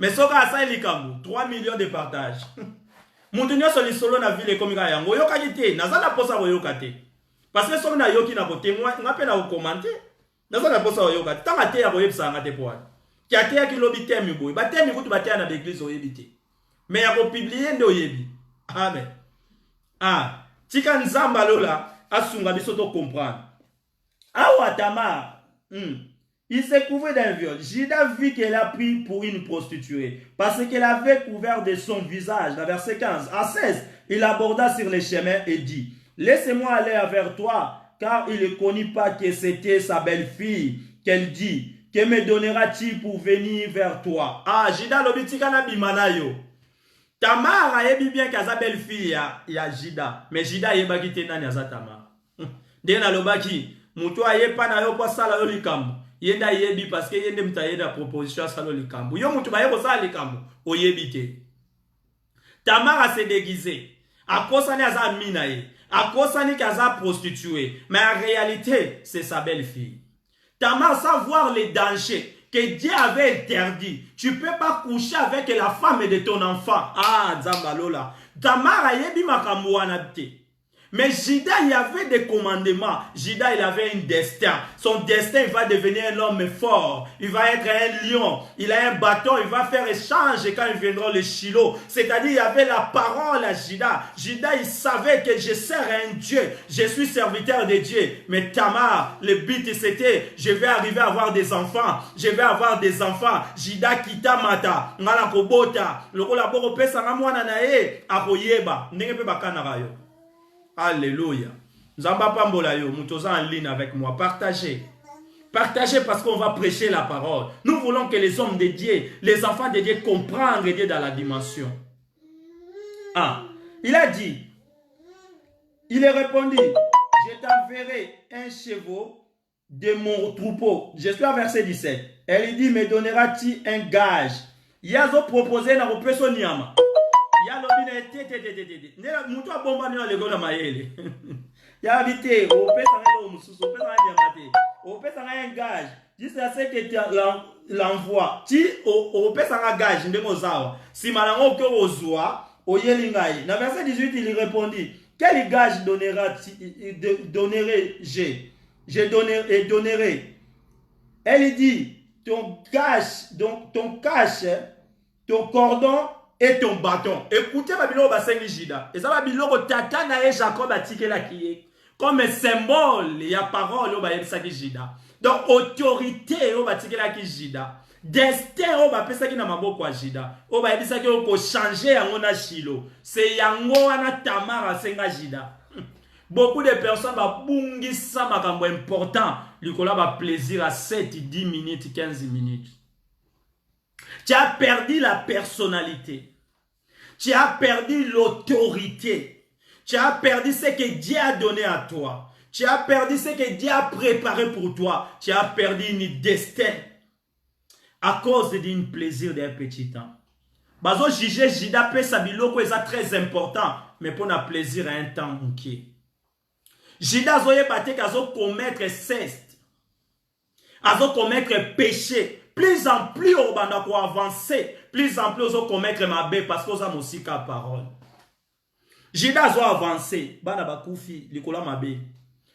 Speaker 2: Mais ce cas, ça, il est 3 millions de partages. Moutounyo sur le solo na ville comme ça yango yoka kite naza na posa yoka te parce que soki na yoki na ko témoin ngape na ko commenter naza na posa yoka tanga te ya ko yebisa ngate poa ki ate ya ki lobi temi boy ba temi kutu batia na l'église oyebite mais ya ko publier ndo yebi amen tika nzamba lola asunga biso to comprendre awa Tamar il s'est couvert d'un viol. Judas vit qu'elle a pris pour une prostituée parce qu'elle avait couvert de son visage. Dans verset 15 à 16, il aborda sur les chemins et dit, laissez-moi aller vers toi, car il ne connaît pas que c'était sa belle-fille. Qu'elle dit, que me donnera-t-il pour venir vers toi? Judas lobitika na bimanayo. Tamar a yebi bien qu'à sa belle-fille ya Judas, mais Judas yeba ki te nani aza Tamar. Dena lobaki, muto ayepa na yo po sala yo likambo. Yenda yebi parce que yende mtayeda proposition salo likambo. Yo mutu baye ko sala likambo oyebite. Tamar a se déguisé. A kosani aza mina ye. A kosani kaza prostituée. Mais en réalité, c'est sa belle-fille. Tamar sans voir les dangers que Dieu avait interdit. Tu ne peux pas coucher avec la femme de ton enfant. Zambalola. Tamar a yebi makambo wana te. Mais Judas, il y avait des commandements. Judas, il avait un destin. Son destin, il va devenir un homme fort. Il va être un lion. Il a un bâton. Il va faire échange quand il viendra le Shiloh. C'est-à-dire, il y avait la parole à Judas. Judas, il savait que je sers un Dieu. Je suis serviteur de Dieu. Mais Tamar, le but c'était, je vais arriver à avoir des enfants. Je vais avoir des enfants. Judas quitta mata. Ngala kobota. Lokola boko pesa ngamwana na ye. Akoyeba. Ndenge pe bakana yo. Alléluia. Nzamba pambola yo, mutoza en ligne avec moi. Partagez. Partagez parce qu'on va prêcher la parole. Nous voulons que les hommes de Dieu, les enfants de Dieu comprennent Dieu dans la dimension. Il a dit, il a répondu, je t'enverrai un chevau de mon troupeau. Je suis à verset 17. Elle lui dit, me donneras-tu un gage? Yazo proposé na repeso nyama. Ya lobine te mutu abomba ni alego na mayele ya habité o pesa ngelo mususu pesa nyamate o pesa nga gage jusqu'à ce que tu l'envoies ti o pesa nga gage ndemo zawa si malango ke ozwa o yeli ngai na verset 18 il répondit quel gage donnerai elle dit ton gage donc ton cache ton cordon et ton bâton. Écoutez ma biloko basengi Judas. Et ça va biloko tata na Jacob atikela kiye. Comme un symbole, il y a parole au bayebisaki Judas. Donc autorité au batikela ki Judas. Destin au bapesaki na maboko a Judas. Au bayebisaki ko changer yango na Shiloh. C'est yango wana Tamar asenga Judas. Beaucoup de personnes ba bungisa makambo important. Likola ba plaisir à 7, 10 minutes, 15 minutes. Tu as perdu la personnalité. Tu as perdu l'autorité. Tu as perdu ce que Dieu a donné à toi. Tu as perdu ce que Dieu a préparé pour toi. Tu as perdu un destin à cause d'un plaisir d'un petit temps. Bazo juger Judas pe sabiloko est très important, mais pour un plaisir à un temps mouké. Judas zoye bate kazo commettre ceste. Azo commettre péché. Plus en plus on va avancer, plus en plus on commettre ma bé parce qu'on a aussi qu'à parole. Judas a avancé, bana bakoufi likola ma bé.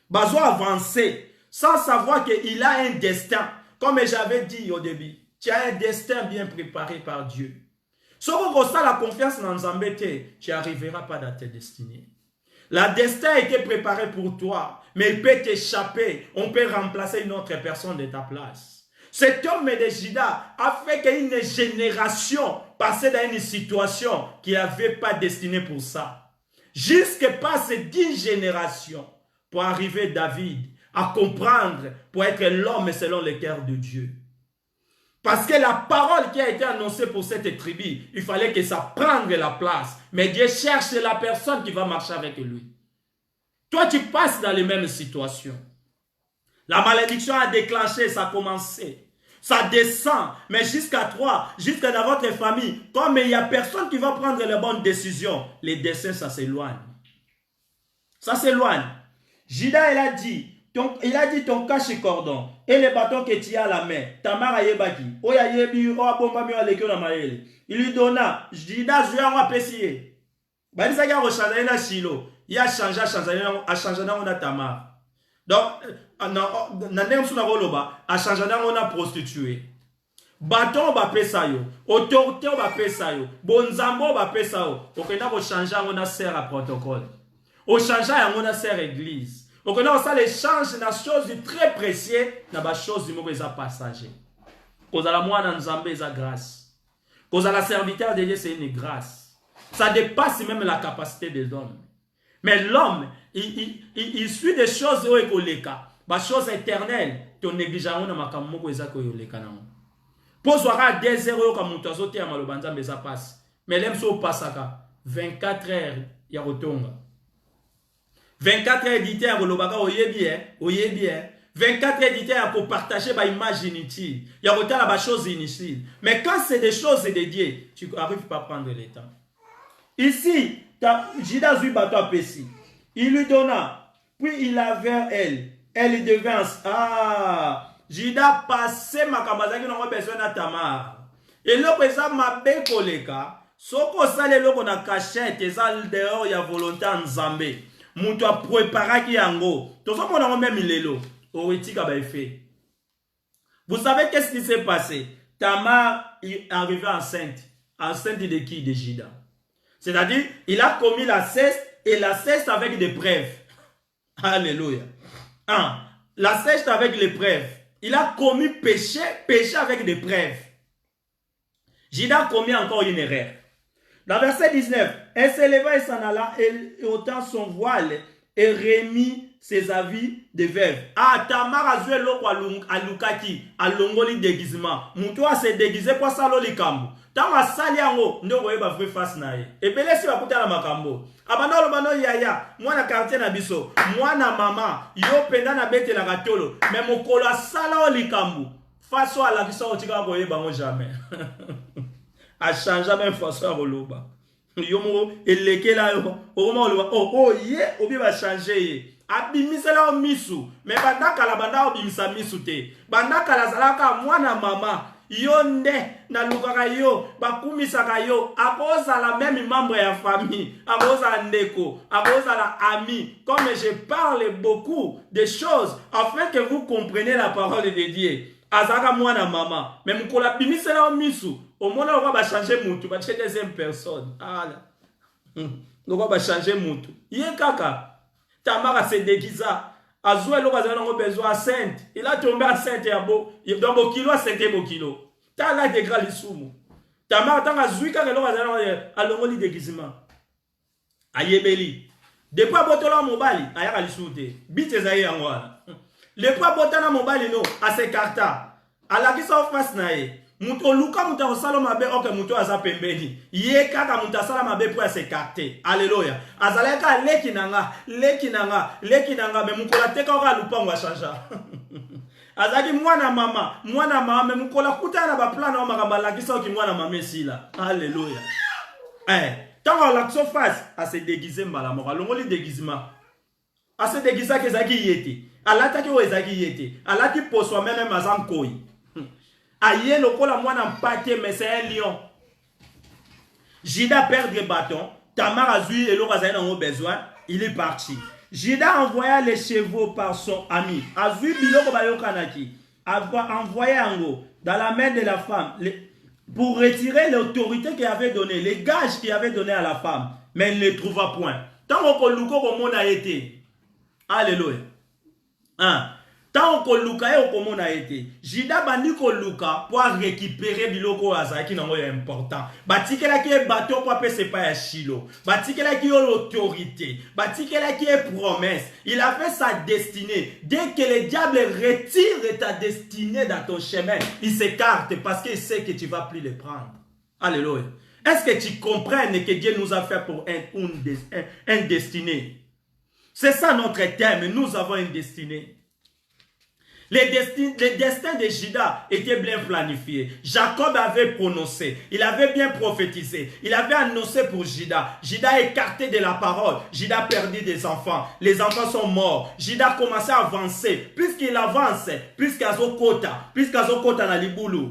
Speaker 2: Bazo avancer sans savoir qu'il a un destin. Comme j'avais dit au début, tu as un destin bien préparé par Dieu. Si on ressent la confiance dans Nzambé, tu n'arriveras pas dans tes destinées. La destin a été préparé pour toi, mais il peut t'échapper. On peut remplacer une autre personne de ta place. Cet homme de Judas a fait qu'une génération passait dans une situation qui n'avait pas destiné pour ça. Jusque passe 10 générations pour arriver David à comprendre, pour être l'homme selon le cœur de Dieu. Parce que la parole qui a été annoncée pour cette tribu, il fallait que ça prenne la place. Mais Dieu cherche la personne qui va marcher avec lui. Toi, tu passes dans les mêmes situations. La malédiction a déclenché, ça a commencé. Ça descend, mais jusqu'à toi, jusqu'à dans votre famille, comme il n'y a personne qui va prendre les bonnes décisions, les destins, ça s'éloigne. Ça s'éloigne. Judas, il a dit ton cache cordon et les bâtons que tu as à la main. Tamar a yebaki. Il lui donna. Judas, je vais en apprécier. Balisa qui a rechange na Shilo. Il a changé na Tamar. Donc, na ndenge suna koloba, a changé na prostituée. Bâton ba pesa yo, autorité ba pesa yo, bonzambo ba pesa yo. Okenda ko changer on a sert à protocole. Au changer on a sert église. Okenda ça l'échange na choses très précieuses na ba choses du moko eza passager. Kozala mwana nzambe eza grâce. Kozala serviteur de Dieu c'est une grâce. Ça dépasse même la capacité des hommes. Mais l'homme il suit des choses où ekoleka, ba choses éternelles, ton négligeant na makambo moko eza ko yoleka na. Posera des heures comme mutazote ya malobanza meza passe. Mais l'aime so passaka 24 heures ya rotonga. 24 heures d'ité ya kolobaka oyebi 24 heures d'ité ya ko partager ba image inutile. Ya kotala ba choses inutiles. Mais quand c'est des choses dédiées, tu arrives pas à prendre le temps. Ici, Judas lui bateau à Pessi. Il lui donna, puis il avait elle. Elle devint Judas passé ma kamazaki n'ont besoin de Tamar. Et le président m'a bécoleka. Soko sale loko na cachette ezal dehors ya volonté en Zambé. Muto a préparé ki yango. Tozo mona même lelo. Oretika ba fait. Vous savez qu'est-ce qui s'est passé? Tamar est arrivé enceinte. Enceinte de qui? De Judas. C'est-à-dire, il a commis la ceste et la ceste avec des preuves. Alléluia. La ceste avec les preuves. Il a commis péché avec des preuves. Judas a commis encore une erreur. Dans verset 19, elle s'éleva et s'en alla, et ôtant son voile, et remit ses habits de veuve. Tamar a joué l'eau à Lukaki, à l'ongoli déguisement. Moutou a se déguisé pour ça l'olikambo. Tama sali yango ndoko yeba vrai face nae. Et belé si bakuta na makambo. Abana lobano yaya, mwana quartier na biso, mwana mama, yo penda na bete la gatolo, mais mokolo sala olikambo. Faso ala kisa otika ko yeba ngo jamais. A changer même façon à roloba. Yo mo elekela yo, okoma oloba, ye obi ba changer. Abimisela o misu, mais bandaka la banda obimisa misu te. Bandaka la zalaka mwana mama. Yo nde na lukaka yo bakumisaka yo akoza la même membre ya famille akoza ndeko akoza la ami. Comme je parle beaucoup de choses afin que vous compreniez la parole de Dieu. Azaka mwana mama mais mukola bimisela o misu au mona on va changer mutu ba changer deuxième personne. On va changer mutu. Ye kaka Tamara se déguisa. Azoué l'eau a besoin sainte. Il a tombé à sainte et à beau. Dans beau kilo, à sainte et beau kilo. T'as là des gras les soumous. Tamara t'as azoué quand l'eau a l'ongoli déguisement. Ayebeli. Depuis à botola mobile, aya à l'issoute. Bite zaye en voilà. Le poids botana mobile no, à ses carta. À la qui s'en face nae. Muto luka muta osalo mabe oke muto aza pembeni. Ye kaka muta sala mabe pour s'écarter. Alléluia. Azaleka leki nanga me mukola teka oka lupango chanja. Azaki mwana mama me mukola kuta na ba plan na makamba lakisa oki mwana mama sila. Alléluia. Tant la face à se déguiser mbala moko longoli déguisement. À se déguiser ke zaki yete. Alata ki o ezaki yete. Alati poswa même mazam koi. Aïe lokola mwana mpate mais c'est un lion. Judas perd le bâton. Tamar a vu et l'eau a besoin. Il est parti. Judas envoya les chevaux par son ami. A vu biloko bayokanaki. A envoyé en haut dans la main de la femme pour retirer l'autorité qu'il avait donnée, les gages qu'il avait donné à la femme. Mais il ne les trouva point. Tant qu'on luko comme on a été. Alléluia. Tant que Luka est comme on a été, Judas bandi ko Luka pour récupérer biloko azaki nango est important. Batikela qui est bateau pour appeler c'est pas à Shilo. Batikela qui a l'autorité. Batikela qui est promesse. Il a fait sa destinée. Dès que le diable retire ta destinée dans ton chemin, il s'écarte parce qu'il sait que tu vas plus le prendre. Alléluia. Est-ce que tu comprends que Dieu nous a fait pour un destiné? C'est ça notre thème. Nous avons une destinée. Le destin de Judas était bien planifié. Jacob avait prononcé, il avait bien prophétisé, il avait annoncé pour Judas. Judas écarté de la parole, Judas perdu des enfants. Les enfants sont morts. Judas commençait à avancer. Puisqu'il avance, puisqu'il y a Zokota na Libulu.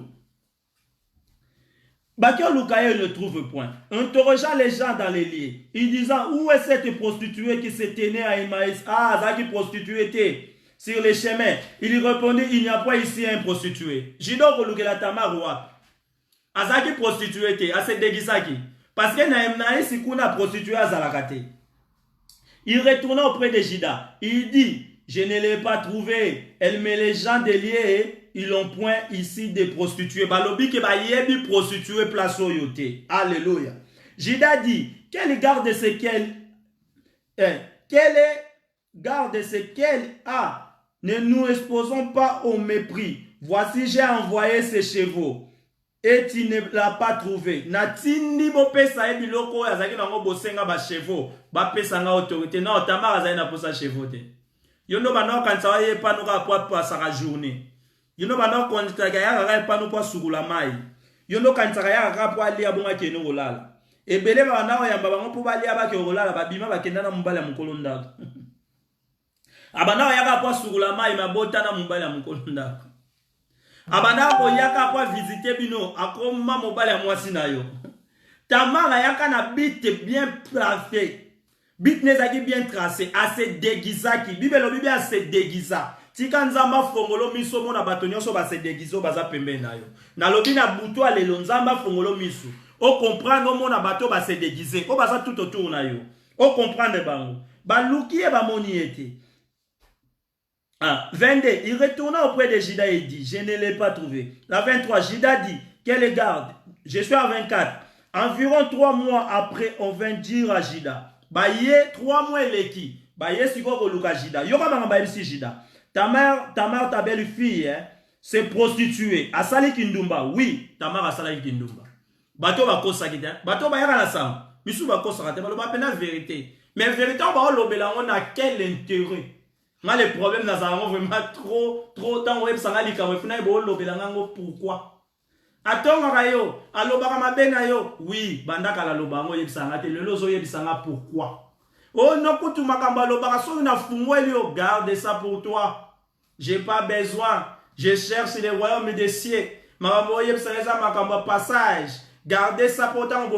Speaker 2: Bakio Lukaye ne trouve point. Interrogeant les gens dans les lieux, il disant où est cette prostituée qui se tenait à Emmaüs? Ah, ça qui prostituée était sur les chemins. Il répondit, il n'y a pas ici un prostitué. Jido Lukela Tamarwa. Azaki prostituée était, à se déguisaki. Parce que Naemnaïs kuna prostituée à Zalakate. Il retourna auprès de Jida. Il dit, je ne l'ai pas trouvé. Elle met les gens des lieux. Ils n'ont point ici des prostituées. Balobi ke ba yebi prostituée place au yote. Alléluia. Jida dit, quelle garde ce qu'elle garde ce qu'elle a. Ne nous exposons pas au mépris. Voici, j'ai envoyé ces chevaux. Et tu ne l'as pas trouvé. Natindi bo pesa e biloko azaki nango bosenga ba chevaux. Ba pesa nga autorité. Non, tamara azaki na posa chevaux te. Yondo bano kansa ye panuka po saka journée. Yondo bano kontra ya ga pa no po sukula mai. Yondo kansa ya ga po ali abonga kene olala. Ebele bana ya babango po bali abake olala babima bakenda na mbala mukolo ndako. Abana ya ga po sukula mai mabota na mbala mukolo ndako. Abana ko yaka po visiter bino akoma mobile ya mwasi na yo. Tamara yaka na bit bien parfait. Bit nezaki bien tracé, assez déguisaki. Bibelo bibi assez déguisa. Tika nzamba fongolo miso mona batonyo so ba se déguiso baza pembe na yo. Na lobi na buto alelo nzamba fongolo miso. O comprendre mona bato ba se déguiser. O baza tout autour na yo. O comprendre bango. Ba luki e ba moni ete. Ah, 22, il retourna auprès de Jida et dit, je ne l'ai pas trouvé. La 23, Jida dit, quelle garde? Je suis à 24. Environ 3 mois après, on vint dire à Jida, Baye, 3 mois leki. Baye, si vous Luka Jida. Yoka manga si Jida. Ta mère, ta belle-fille, hein, s'est prostituée. Asali Kindumba. Oui, ta mère Asali Kindumba. Bato ba kosa kita. Bato ba yaka la sam. Misu ba kosa kata. Bato ba pena vérité. Mais vérité, on va l'obéla, on a quel intérêt? Moi, les problèmes, nous avons vraiment trop temps. Pourquoi? Attends, oui, bandaka la lobango yebisanga te le lozo yebisanga pourquoi? Oh non, kutu makamba lobaka so na fungweli yo, garde ça pour toi. J'ai pas besoin. Je cherche les royaumes des cieux. Makambo yebisanga makamba passage. Gardez ça pourtant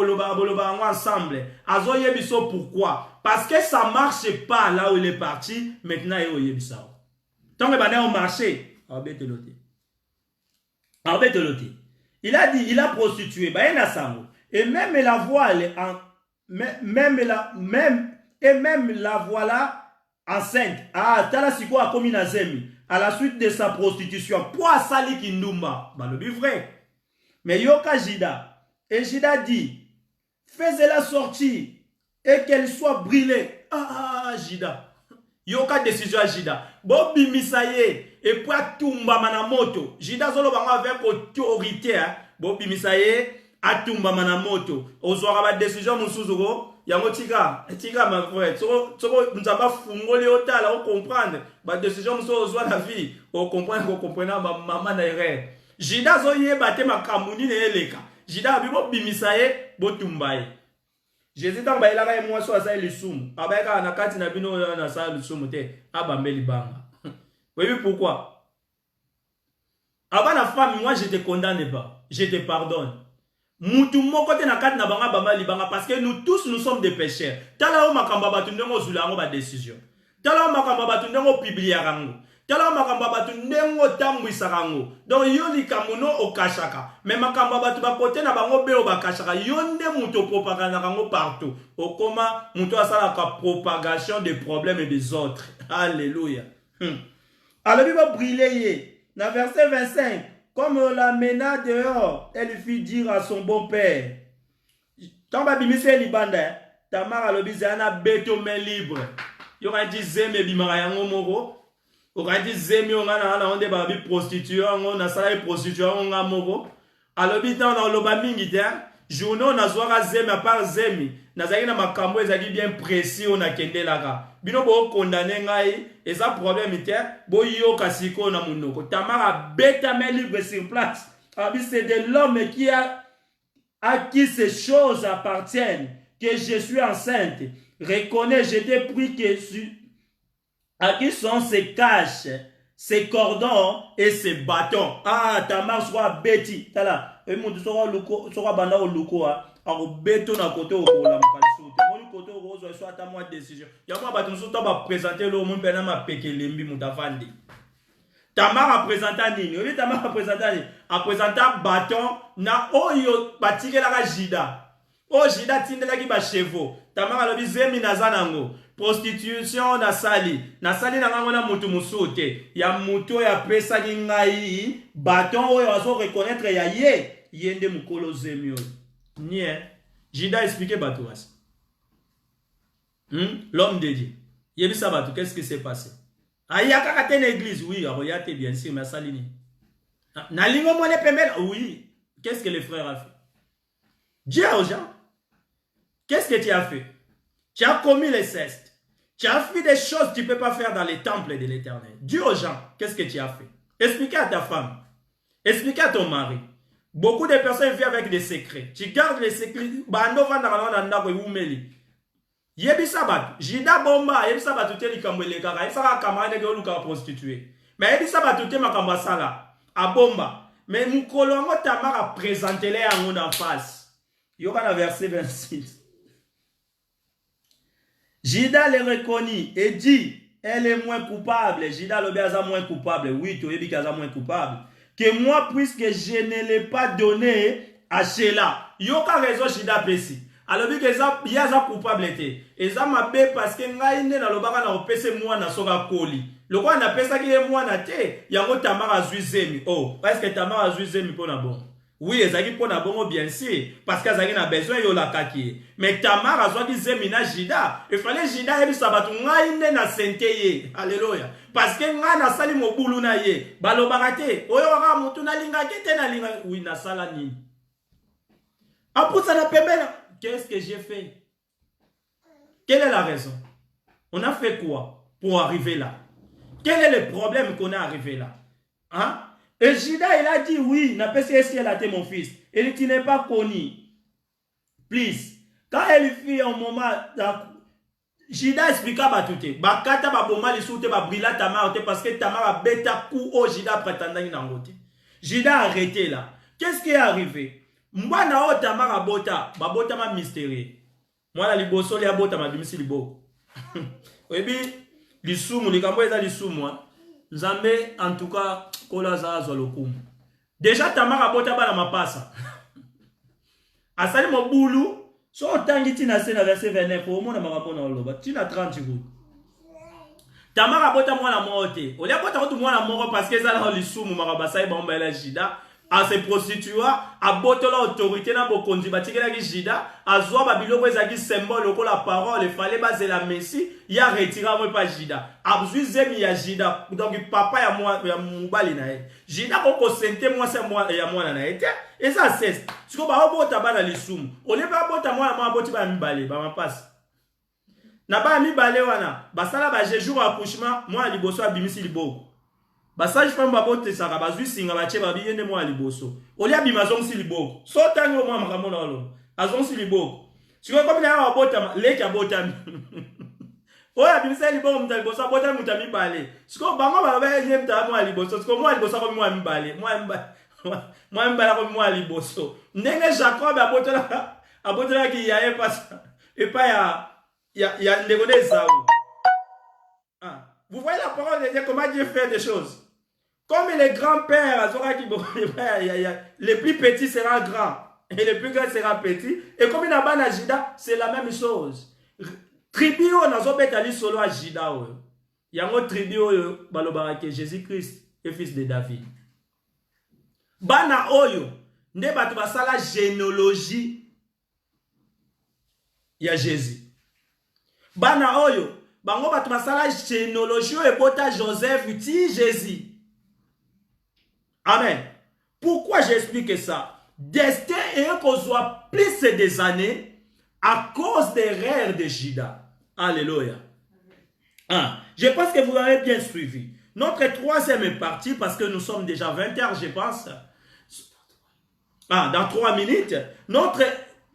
Speaker 2: ensemble. Azo yebiso pourquoi? Parce que ça ne marche pas là où il est parti. Maintenant, il y a yebisa. Tant que on marché, il a dit, il a prostitué. Et même la voile, même la voilà enceinte. Ah, tala siko a commis na zemi. À la suite de sa prostitution. Pour sali kindumba. Bah, le vrai. Mais yoka Jida. Et Jida dit, fais-la sortir et qu'elle soit brûlée. Ah, Jida. Yoka décision à Jida. Bobi misaye et puis atumba manamoto. Jida zolo banga avec autorité. Bobi misaye atumba manamoto. Ozora ba décision musuzugo. Yango tika ma frère. Tsoko nzamba fungoli otala o comprendre. Ba décision muso ozwa la vie. O comprendre ma maman na erreur. Jida zo ye bate makamuni ne eleka. Jida bibo bimisaye botumbaye. Jésus tant ba ilaka e moi so asa lisumu. Abaika na kati na bino na sa lisumu te. Abambeli banga. Oui, pourquoi? Avant la femme, moi je te condamne pas. Je te pardonne. Mutu moko te na kati na banga bamba libanga parce que nous tous nous sommes des pécheurs. Tala o makamba batu ndongo zula ngo ba décision. Tala o makamba batu ndongo publier rango. Tala makamba batu ndengo tambwisa rango. Donc yoli kamuno okashaka. Mais makamba batu bakote na bango beo bakashaka. Yonde muto propaganda rango partout. Okoma muto asala ka propagation des problèmes des autres. Alléluia. Alors il va briller. Dans verset 25. Comme on l'amena dehors, elle fit dire à son bon père. Tant babimise libanda. Tamara alobizana beto mais libre. Yora dit zeme bimara yango moro. On a dit zemi on a on babi prostituée on a salé prostituée on a moko alors bitan dans le bamingi ta journée on a zoara zemi à part zemi na zaki na makambo ezaki bien précis on a kende laka bino bo condamner ngai et ça problème était bo yo kasiko na munoko Tamara beta mais libre sur place abi c'est de l'homme qui a à qui ces choses appartiennent que je suis enceinte reconnais je t'ai pris que à qui sont ces caches, ces cordons et ces bâtons. Ah, Tamar soit Betty. Tala. Et mon sera banda au loko a beto na côté au la mkaso. Mon côté au rose soit à moi décision. Ya moi ba tout temps ba présenter le monde pena ma pekelembi mutafandi. Tamara présenta nini? Oui, Tamara présenta nini? A présenta bâton na oyo batike la jida. O jida tindela ki ba chevaux. Tamara lobi zemi nazanango. Prostitution na sali na ngana mutu musote ya mutu ya pesa ki ngai bâton oyo azo reconnaître ya ye yende mukolo zemi oyo. Nie jida expliquer batouas. L'homme de Dieu. Yebisa batou, qu'est-ce qui s'est passé? Ah, il y a qu'à une église, oui, regarde bien sûr, mais ça l'ini. Nalingo moi les pemel, oui. Qu'est-ce que le frère a fait? Dis aux gens, qu'est-ce que tu as fait? Tu as commis les cestes. Tu as fait des choses que tu ne peux pas faire dans les temples de l'Éternel. Dis aux gens, qu'est-ce que tu as fait? Expliquez à ta femme. Expliquez à ton mari. Beaucoup de personnes vivent avec des secrets. Tu gardes les secrets. Bando vanda umeli. Yebisa batu, jida bomba, yebisa batu te likambwele kaka, yebisa kamane ke oluka prostituée. Mais yebisa batu te makamba sala, a bomba. Mais mukolo ngo Tamara présenter les en en face. Yoka na verset 26. Jida le reconnaît et dit, elle est moins coupable. Jida le béaza moins coupable. Oui, tu es moins coupable. Que moi, puisque je ne l'ai pas donné à Sheila. Yoka raison Jida Pessi. Alors, il y a un coupable. Et ça m'a fait parce que ngai ne na lobaka na opese moi na soka koli. Le quoi na pesa ki moi na te, yango Tamara zuizemi. Oh, parce que Tamara zuizemi pona bon. Oui, ezaki pona bon bien sûr parce que ezaki na besoin yo la kaki. Mais Tamara zo ki zemi na Jida. Il fallait Jida ebi sabatu ngai ne na senteye. Alléluia. Parce que ngai na sali mobulu na ye. Balobaka te, oyo waka mutu na linga te na linga. Oui, na sala nini. Après ça na pembela. Qu'est-ce que j'ai fait? Quelle est la raison? On a fait quoi pour arriver là? Quel est le problème qu'on est arrivé là? Hein? Et Jida, il a dit oui, n'a pas essayé elle a été mon fils. Et tu n'es pas connu. Please. Quand elle fit un moment, Jida expliqua ba tout. Bakata ba boma li soute ba brila Tamara parce que Tamara beta coup au Jida prétendant n'angote. Jida a arrêté là. Qu'est-ce qui est arrivé? Mwana o Tamara bota, babota ma mystérieux. Moi la liboso li abota ma bimisi libo. Oyebi lisumu likambo eza lisumu. Nzambe en tout cas kola za zo lokumu. Déjà Tamara bota bana mapasa. Asali mobulu so tangi tina sena verset 29 au mona makambo na loba. Tina 30 jours. Tamara bota mwana mote. Olia bota ko mwana moko parce que ça la lisumu makabasa ibomba la Jida. A se prostitua, a botola autorité na bokonzi batikela ki Jida, a zoa babiloko ezaki symbole loko la parole, il fallait baser la messie, ya retira moi pas Jida. A zui zemi ya Jida, donc papa ya moi ya mubali na ye. Jida koko sente moi c'est moi ya moi na ete, et ça cesse. Siko ba obota bana lisumu. Ole ba bota moi moi boti ba mibale, ba ma passe. Na ba mibale wana, basala ba jour accouchement, moi liboso abimisi liboko. Basage femme babote saka bazui singa bache babiyende mo aliboso. Oli abima zonsi liboko. So tango mo makamona olo. Azonsi liboko. Siko comme na babota leki abota. Oya abimisa liboko mtaliboso abota mutami bale. Siko bango ba yende mta mo aliboso. Siko mo aliboso ko mo ambale. Mo ambala ko mo aliboso. Ndenge Jacob abota ki yae pasa. Et pas ya ndegone saou. Vous voyez la parole de Dieu, comment Dieu fait des choses. Comme les grands-pères, le plus petit sera grand et le plus grand sera petit. Et comme il a ban à Jida, c'est la même chose. Tribu, on a zobetali solo à Jida. Il y a un autre tribu, Jésus-Christ est fils de David. Bana oyo, ne batubasa la généalogie. Il y a Jésus. Bana oyo. Bango batu basala généalogie et bota Joseph uti Jésus. Amen. Pourquoi j'explique ça? Destin est qu'on soit plus des années à cause des rêves de Jida. Alléluia. Je pense que vous avez bien suivi. Notre troisième partie, parce que nous sommes déjà 20h, je pense. Dans 3 minutes. Notre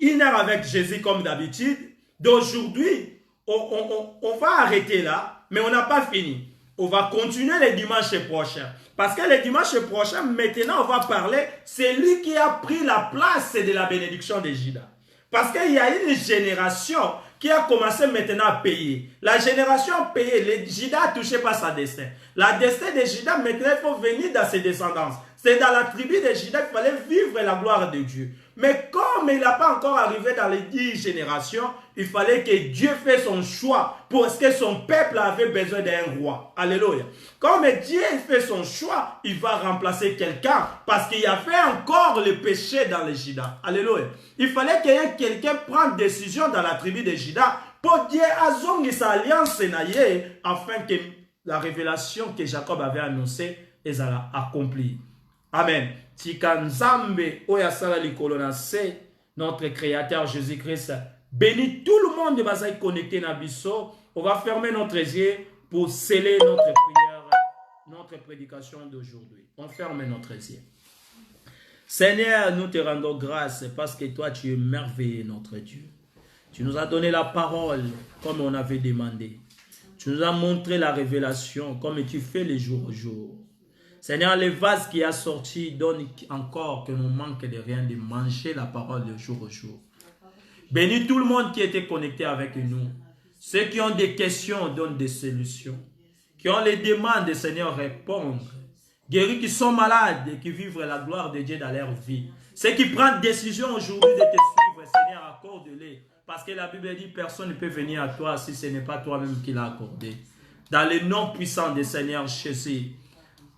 Speaker 2: 1 heure avec Jésus comme d'habitude. D'aujourd'hui, on va arrêter là, mais on n'a pas fini. On va continuer les dimanches prochains. Parce que les dimanches prochains, maintenant, on va parler, c'est lui qui a pris la place de la bénédiction de Judas. Parce qu'il y a une génération qui a commencé maintenant à payer. La génération a payé. Judas n'a touché pas sa destin. La destin de Judas, maintenant, il faut venir dans ses descendances. C'est dans la tribu de Judas qu'il fallait vivre la gloire de Dieu. Mais comme il n'a pas encore arrivé dans les 10 générations, il fallait que Dieu fasse son choix parce que son peuple avait besoin d'un roi. Alléluia. Comme Dieu fait son choix, il va remplacer quelqu'un parce qu'il y avait encore le péché dans les Judas. Alléluia. Il fallait qu'il y ait quelqu'un prenne décision dans la tribu de Judas pour Dieu azongi sa alliance afin que la révélation que Jacob avait annoncée est accomplie. Amen. Tikanzambe oyasala likolo se notre créateur Jésus-Christ bénit tout le monde de Bazaï connecté na biso. On va fermer notre yeux pour sceller notre prière, notre prédication d'aujourd'hui. On ferme notre yeux. Seigneur, nous te rendons grâce parce que toi tu es merveilleux notre Dieu. Tu nous as donné la parole comme on avait demandé. Tu nous as montré la révélation comme tu fais les jours au jour. Seigneur, le vase qui a sorti donne encore que nous manque de rien de manger la parole de jour au jour. Bénis tout le monde qui était connecté avec nous. Ceux qui ont des questions donnent des solutions. Qui ont les demandes, Seigneur, répondre. Guéris qui sont malades et qui vivent la gloire de Dieu dans leur vie. Ceux qui prennent décision aujourd'hui de te suivre, Seigneur, accorde-les. Parce que la Bible dit personne ne peut venir à toi si ce n'est pas toi-même qui l'as accordé. Dans le nom puissant du Seigneur Jésus.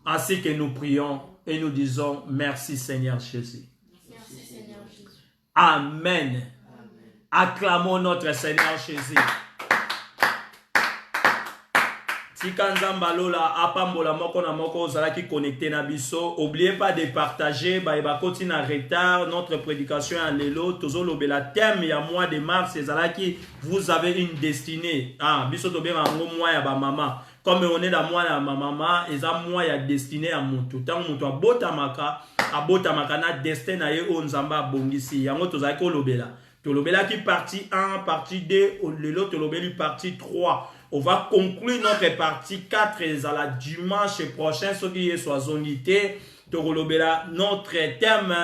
Speaker 2: Ainsi que nous prions et nous disons merci Seigneur Jésus.
Speaker 1: Merci Seigneur Jésus.
Speaker 2: Amen.
Speaker 1: Amen.
Speaker 2: Acclamons notre Seigneur Jésus. Tikanzamba lola apambola moko na moko ozala qui connecté na biso. Oubliez pas de partager ba continue en retard notre prédication en lelo tozo lobela thème ya mois de mars ezala qui vous avez une destinée. Ah biso to benga ngo mois ya ba maman. Comme on est dans moi ya ma maman, eza moi ya destinée à mutu. Tant mutu abota maka na destin na ye o nzamba bongisi. Yango tozali ko lobela. To lobela qui partie 1, partie 2, lelo to lobeli partie 3. On va conclure notre partie 4 à la dimanche prochain. Ce qui est soit zonité, to lobela notre thème.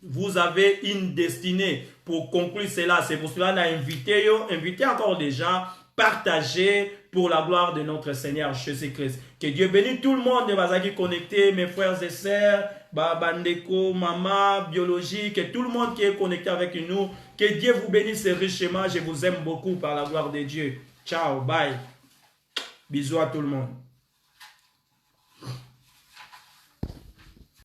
Speaker 2: Vous avez une destinée pour conclure cela. C'est pour cela qu'on a invité encore des gens. Partager pour la gloire de notre Seigneur Jésus-Christ. Que Dieu bénisse tout le monde de Bazaki connecté, mes frères et sœurs, Bandeko, maman, biologie, que tout le monde qui est connecté avec nous, que Dieu vous bénisse richement. Je vous aime beaucoup par la gloire de Dieu. Ciao, bye. Bisous à tout le monde.